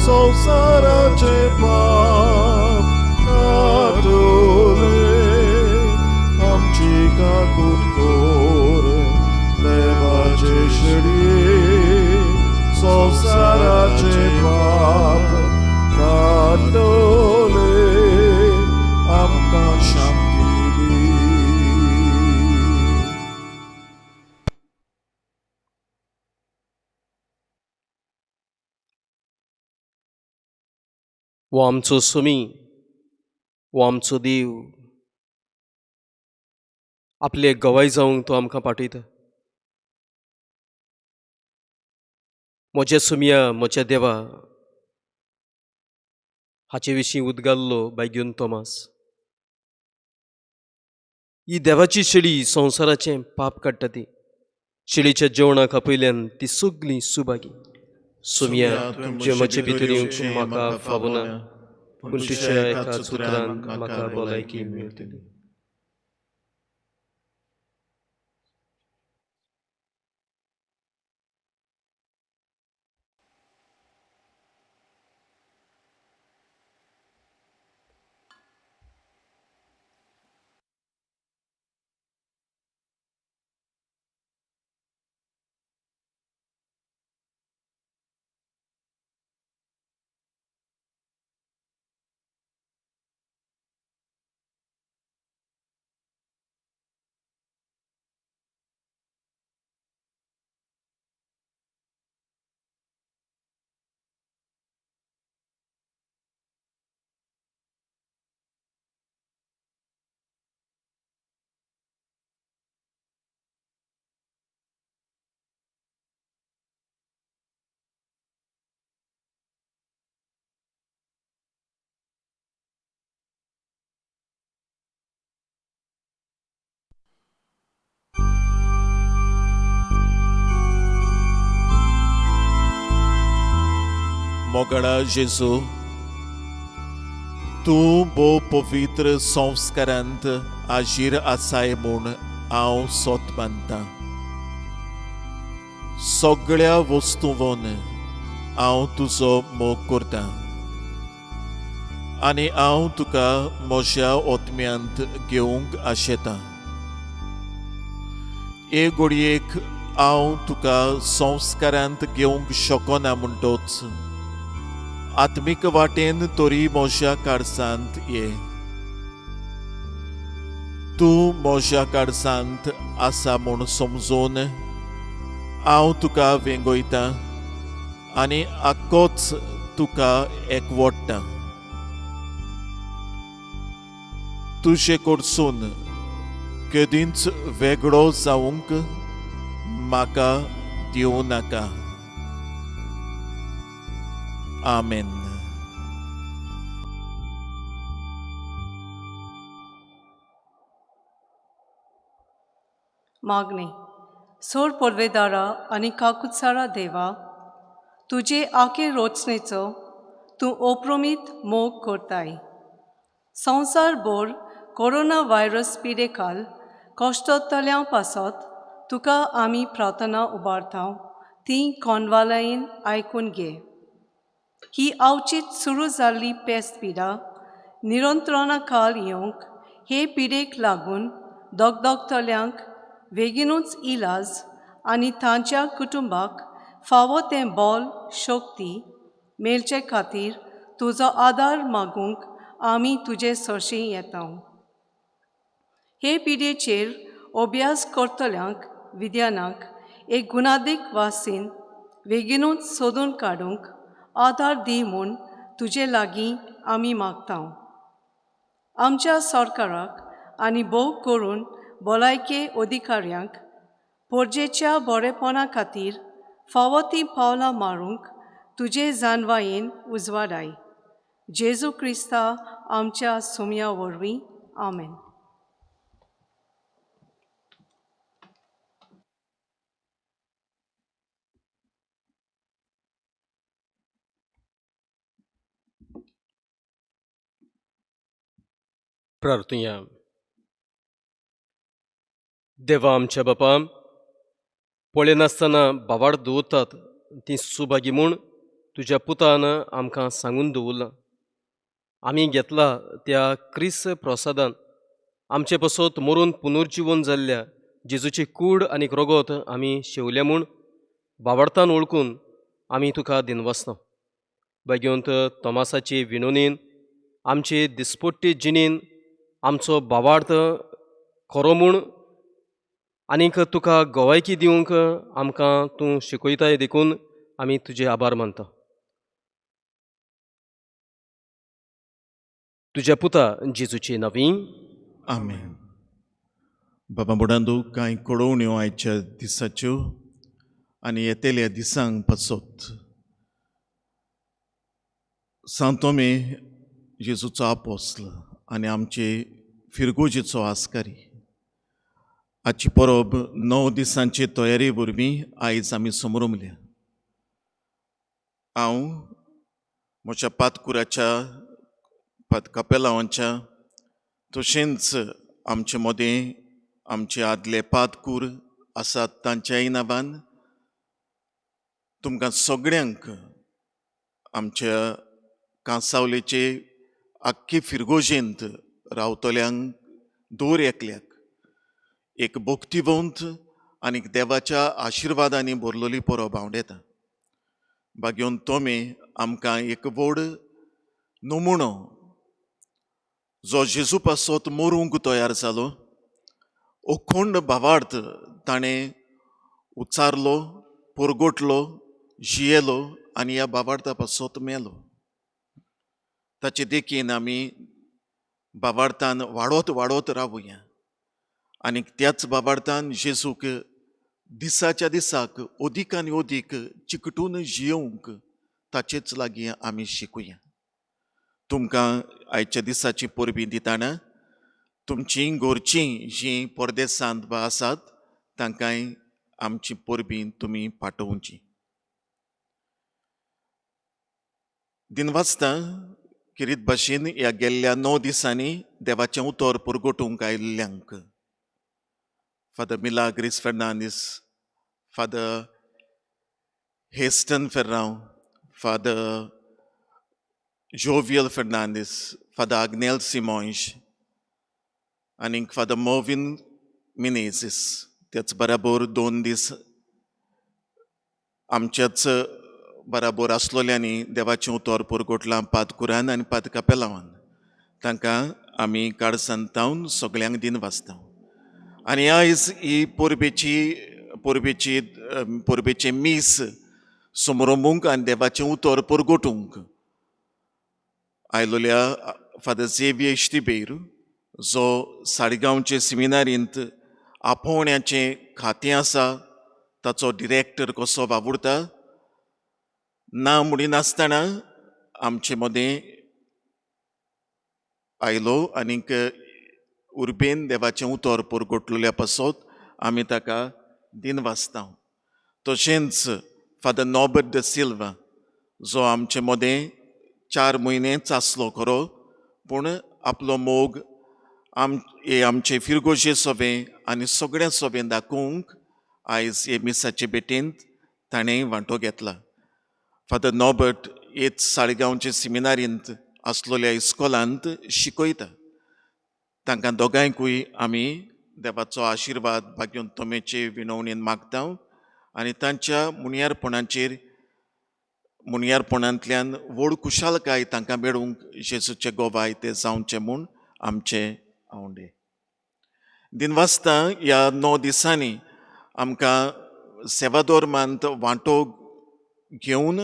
संसाराचे पाप काटोले आमचे काकूत कोर. देवाचे शिडये संसाराचे पाप काटोले आमकां शांती दी. वो आमचो सोमी, वो आमचो देव आपले गवाय जावंक तो आमकां पाठयता. म्हज्या सोमया म्हज्या देवा हाचे विशीं उद्गारलो बायग्यून तोमास. ही देवाची शेळी संवसाराचें पाप काडटा ती. शेळीच्या जेवणाक आपयल्यान ती सगळीं सुभागी. सोमया जे म्हजे भितर येवंक म्हाका फावना पूण तुज्या एका उतरान म्हाका भलायकी मेळटली. मोगडा जेजू, तूं भोव पवित्र संस्कारांत आजीर आसाय म्हूण हांव सोत मानतां. सगळ्या वस्तूंवन हांव तुजो मोग करतां आनी हांव तुका म्हज्या ओतम्यांत घेवंक आशेतां. हे घडयेक हांव तुका संस्कारांत घेवंक शकना म्हणटोच आत्मीक वाटेन तरी म्हज्या कारसांत ये. तूं म्हज्या कारसांत आसा म्हूण समजून हांव तुका वेंगयतां आनी आख्खोच तुका एकवटतां. तुजे कडसून केदींच वेगळो जावंक म्हाका दिवं नाका. आमेन. मागणे. सोर पोरवेदारा आनी काकुत्सारा देवा, तुजे आखे रोचणेचो तूं ओप्रोमीत मोग करताय. संवसारभर कोरोना व्हायरस पिडेखाल कश्टतल्या पासत तुका आमी प्रार्थना उबारतांव ती कोनवालायेन आयकून घे. ही अवचीत सुरू जाल्ली पेस्त पिडा निरंत्रणा काल येवंक हे पिडेक लागून दोगदोगतल्यांक बेगीनूच इलाज आनी तांच्या कुटुंबाक फावो तें बोल शक्ती मेळचे खातीर तुजो आदार मागूंक आमी तुजे सरशी येतांव. हे पिडेचेर अभ्यास करतल्यांक विद्यानाक एक गुणादीक वासीन बेगीनूच सोदून काडूंक आदार दी म्हूण तुजे लागीं आमी मागतांव. आमच्या सरकाराक आनी भोव करून भलायके अधिकाऱ्यांक पोरजेच्या बरेपणा खातीर फावो तीं पावलां मारूंक तुजे जानवायेन उजवाडाय. जेजू क्रिस्ता आमच्या सुमया वरवीं. आमेन. प्रार्थुया. देवा आमच्या बापा, पळयनासतना भावार्थ दवरतात ती सुभागी म्हूण तुज्या पुतान आमकां सांगून दवरलां. आमी घेतला त्या क्रिस्त प्रसादान आमचे पासत मरून पुनर्जीवन जाल्ल्या जेजूची कूड आनी रगत आमी शेवल्या म्हूण भावार्थान ओळखून आमी तुका दिनवासता. भाग्यवंत तोमासाचे विणोनेन आमचे दिसपट्टे जिणेन आमचो भावार्थ खरो म्हूण आनीक तुका गवायकी दिवंक आमकां तूं शिकयताय देखून आमी तुजे आभार मानता. तुज्या पुता जेजूचे नांवीं. आमेन. बाबा बुडांदू कांय कळोवण्यो आयच्या दिसाच्यो आनी येतेल्या दिसांक पासत सांतोमे जेजूचो आपोस्ल आनी आमचे फिरगोजेचो आस्कारी आजची परब 9 दिसांचे तयारे वरवीं आयज आमी समोरुमल्या. हांव म्हज्या पातकुराच्या कपेलांवांच्या तशेंच आमचे मोदें आमचे आदले पातकूर आसात तांच्याय नांवान तुमकां सगळ्यांक आमच्या कांसावलेचे आख्खे फिरगोजेंत रावतल्यांक दर एकल्याक एक भक्तिवंत आनी देवाच्या आशिर्वादांनी भरलेली परब हांव दितां. भाग्यवंत तोमे आमकां एक व्हड नमुणो जो जेजू पासत मरूंक तयार जालो, अखंड भावार्थ ताणें उचारलो, परगटलो, जियेलो आनी ह्या भावार्था पासत मेलो. ताचे देखीन आमी भावार्थान वाडोत वाडोत रावुया आनी त्याच भावार्थान जेजूक दिसाच्या दिसाक अदीक आनी अदीक चिकटून जियोवंक ताचेच लागीं आमी शिकुया. तुमकां आयच्या दिसाची परबी दिताना तुमचीं घरचीं जीं परदेसांत वा आसात तांकांय आमची परबी तुमी पाठोवची. दिनवासता किरीत भाशेन ह्या गेल्ल्या 9 दिसांनी देवाचें उतर पुरगोटूंक आयिल्ल्यांक father Milagres Fernandes, father Heston Ferrao, father Jovial Fernandes, father Agnel Simoes आनी फादर मोविन मिनेझीस. त्याच बराबर 2 दीस आमच्याच बराबर आसलोल्यांनी देवाचें उतर पुरगोटलां पादकुरान आनी पादकापेलावान. तांकां आमी काळसांतावन सगळ्यांक दिन वाचता. आनी आयज ही पोरबेची मीस समोरंबूंक आनी देवाचें उतर पुरगोटूंक आयलोल्या फादर झेवियर श्टिबेर, जो साळगांवचे सेमिनारींत आपोवण्याचें खातें आसा, ताचो डिरेक्टर कसो वावुरता, ना म्हणिनासतना आमचे मदें आयलो आनीक उर्बेन देवाचें उतर पुरगोटलेल्या पासत आमी ताका दिन वाचता. तशेंच फादर नॉबर्ट द सिल्वा, जो आमचे मदें 4 म्हयनेच आसलो खरो, पूण आपलो मोग आमचे फिरगोशे सभे आनी सगळ्या सभेन दाखोवंक आयज हे मिसाचे भेटेंत ताणें वांटो घेतला. फादर नॉबर्ट हेच साळगांवचे सेमिनारींत आसलोल्या इस्कॉलांत शिकयता. तांकां दोगांयकूय आमी देवाचो आशिर्वाद भाग्योन तोमेचे विनवणेन मागता आनी तांच्या मुनियारपणांतल्यान व्हड कुशालकाय तांकां मेळूंक जेजूचे गोवाय ते जावचें म्हूण आमचें आवंडे. दिनवासता ह्या 9 दिसांनी आमकां सेवाधोर्मांत वांटो घेवन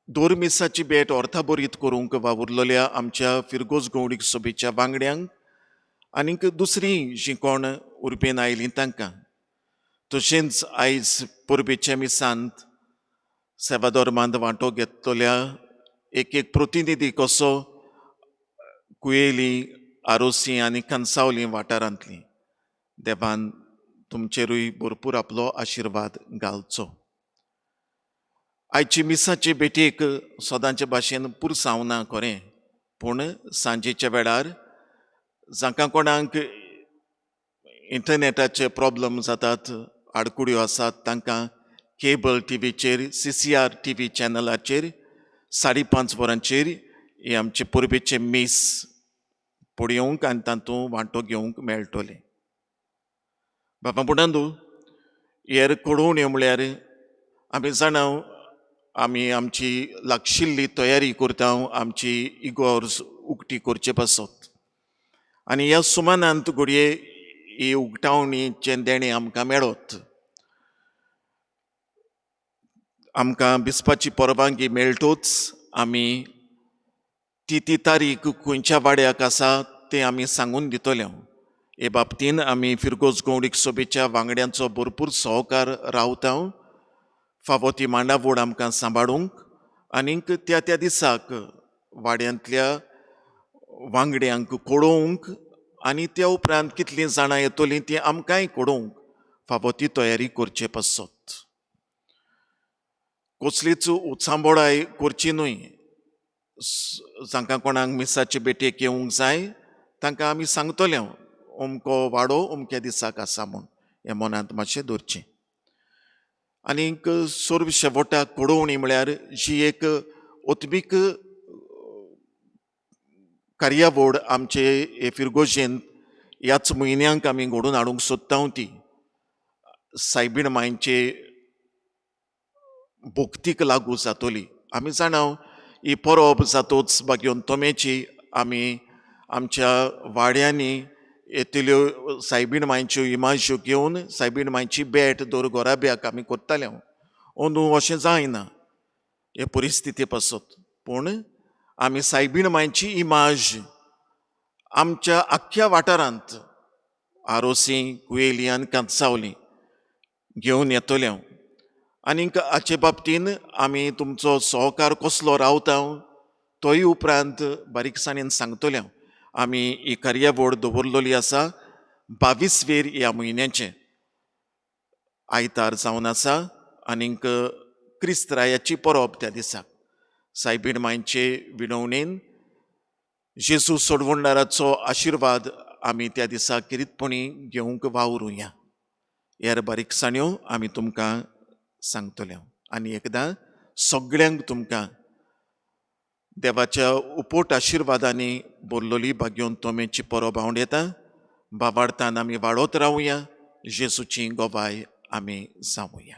दोरमिसाची भेट अर्थाबरीत करूंक वावुरलेल्या आमच्या फिरगोज गवडीक सभेच्या वांगड्यांक आनीक दुसरीं जीं कोण उर्बेन आयलीं तांकां, तशेंच आयज पोरबेच्या मिसांत सेवाधोर्मांत वांटो घेतलेल्या एक प्रतिनिधी कसो कुयेली, आरोसी आनी कणसावली वाठारांतली. देवान तुमचेरूय भरपूर आपलो आशिर्वाद घालचो. आयची मिसाचे भेटेक सदांचे भाशेन पुरसावना खरें, पूण सांजेच्या वेळार जांकां कोणाक इंटरनेटाचे प्रॉब्लम जातात, आडकुड्यो आसात, तांकां केबल टीव्हीचेर CCR TV चॅनलाचेर 5:30 वरांचेर हे आमचे पोरबेचे मीस पळोवंक आनी तातूंत वांटो घेवंक मेळटलें. बाबा बुडांदू, हेर कळोवण्यो म्हळ्यार आमी जाणा आमी आमची लागशिल्ली तयारी करता आमची इगोर्ज उक्ती करचे पासत. आनी ह्या सुमानांत घडये ही उक्तावणीचें देणें आमकां मेळत. आमकां बिस्पाची परवानगी मेळटूच आमी ती तारीख खंयच्या वाड्याक आसा तें आमी सांगून दितले. हे बाबतीन आमी फिरगोज गवडीक सभेच्या वांगड्यांचो भरपूर सहकार रावता. फावो ती मांडावळ आमकां सांबाळूंक आनीक त्या दिसाक वाड्यांतल्या वांगड्यांक कळोवंक आनी त्या उपरांत कितलीं जाणां येतलीं तीं आमकांय कळोवंक फावो ती तयारी करचे पासत. कसलीच उत्सांबोळाय करची न्हय. जांकां कोणाक मिसाचे भेटेक येवंक जाय तांकां आमी सांगतले अमको वाडो अमक्या दिसाक आसा म्हूण. हें मनांत मातशें दवरचें. आनीक सोर्व शेवटाक कळोवणी म्हळ्यार जी एक ओतमीक कार्यावळ आमचे हे फिरगोजेंत ह्याच म्हयन्यांक आमी घडोवन हाडूंक सोदता ती सायबीण मांयचे भोक्तीक लागू जातली. आमी जाणा ही परब जातूच भाग्योन तोमेची आमी आमच्या वाड्यांनी येतल्यो सायबीण मांयच्यो इमाज्यो घेवन सायबीण मांयची भेट दर घोराब्याक आमी करताले. अंदू अशें जायना हे परिस्थिती पासत, पूण आमी सायबीण मांयची इमाज आमच्या आख्ख्या वाठारांत आरोसी, कुयेली आनी कांसावली घेवन येतले. आनीक हाचे बाबतीन आमी तुमचो सहकार कसलो रावता तोय उपरांत बारीकसाणेन सांगतले. आमी ही कार्यावळ दवरलेली आसा 22 ह्या म्हयन्याचें आयतार जावन आसा आनीक क्रिस्तरायाची परब त्या दिसाक. सायबीण मांयचे विणवणेन जेजू सोडवणदाराचो आशिर्वाद आमी त्या दिसा किरीतपणी घेवंक वावरुया. ह्या बारीकसाण्यो आमी तुमकां सांगतल्यो. आनी एकदां सगळ्यांक तुमकां देवाच्या उपोट आशिर्वादांनी बोरलोली भाग्योन तोमेची परब हांव येता. बाबार्थान आमी वाडत रावुया. जेजूची गोवाय आमी जावुया.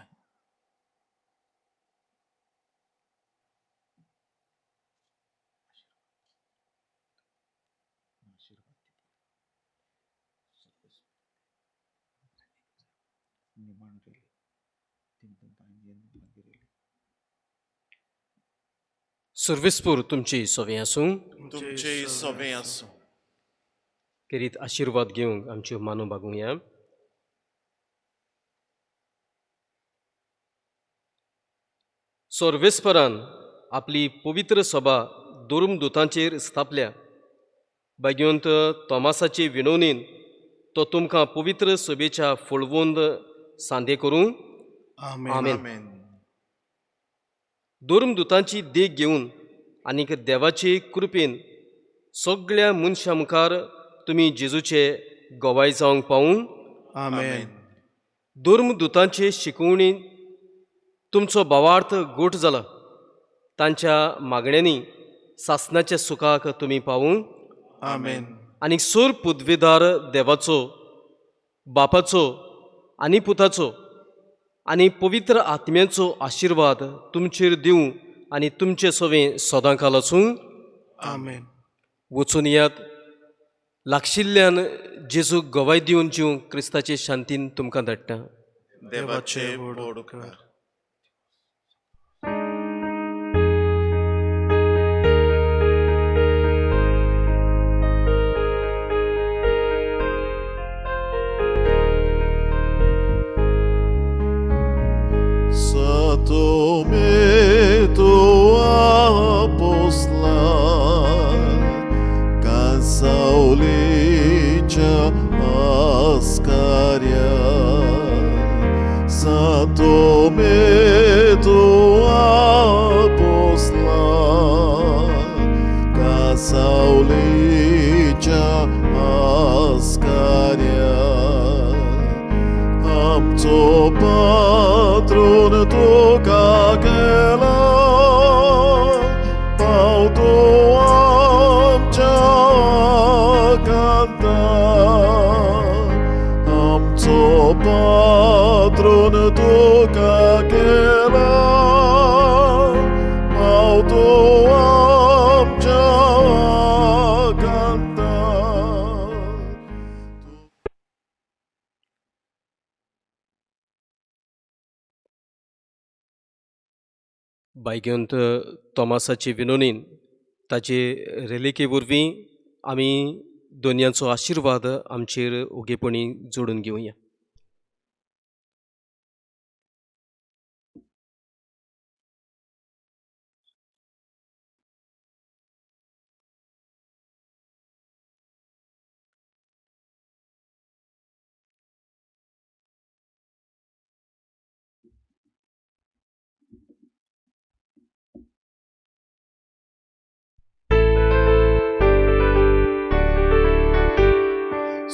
सर्वेस्पूर तुमची सोवे आसूं. तुमचे सोबे आसूं. किरीत आशिर्वाद घेवंक आमच्यो मानो बागुया. सर्वेस्परान आपली पवित्र सभा दोरुमदूतांचेर स्थापल्या. भाग्यवंत तोमासाचे विणवणेन तो तुमकां पवित्र सभेच्या फळवंद सांदे करूं. आमेन. दोरुमदूतांची देख घेवन आनीक देवाचे कृपेन सगळ्या मनशां मुखार तुमी जेजूचे गोवाय जावंक पावूं. आमेन. दोरुमदूतांचे शिकवणी तुमचो भावार्थ गोठ जाला. तांच्या मागण्यांनी सासणाच्या सुखाक तुमी पावूं. आमेन. आनी सोर पुदवेदार देवाचो, बापाचो आनी पुताचो आनी पवित्र आत्म्याचो आशिर्वाद तुमचेर दिवं आनी तुमचे सोवें सदांकाल आसूं. आमेन. वचून यात. लागशिल्ल्यान जेजूक गोवाय दिवन जीव क्रिस्ताचे शांतीन तुमकां धाडटा. देवाचे बोड उपकार. Satome tu apostla, Casaulicia ascaria. Satome tu apostla, Casaulicia ascaria. Amco patron tu kakela, pauto amcia canta. Amco patron tu kakela, pauto amcia canta. भाग्यवंत तोमासाचे विणवणेन ताचे रेलिके वरवीं आमी दोनयांचो आशिर्वाद आमचेर ओगेपणी जोडून घेवया.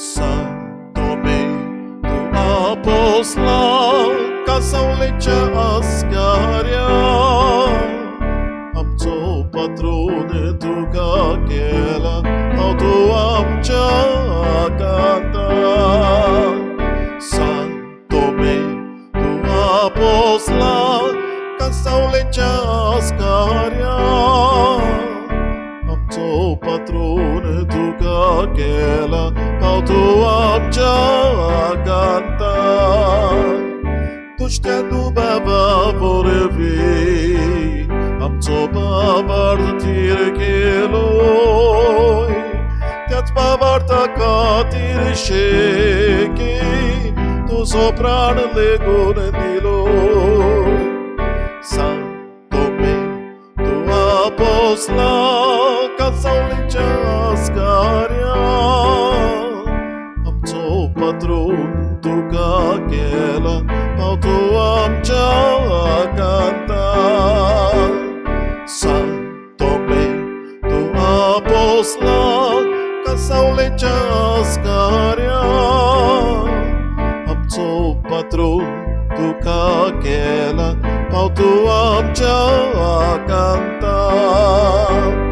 Satome tu apostla, Casaulicia ascaria. Amco patrone tu kakela, auto amcia canta. Satome tu apostla, Casaulicia ascaria. Amco patrone tu kakela, auto amcia canta. Tuż tenu baba vorevi, amco bavard tirkeloi. Teat bavard akatir sheki, tu sopran legon diloi. Satome tu apostla, Casaulicia ascaria. Amco patron tu kakela, auto amcia canta. patrón tuka kela, pau tu amcha a cantar.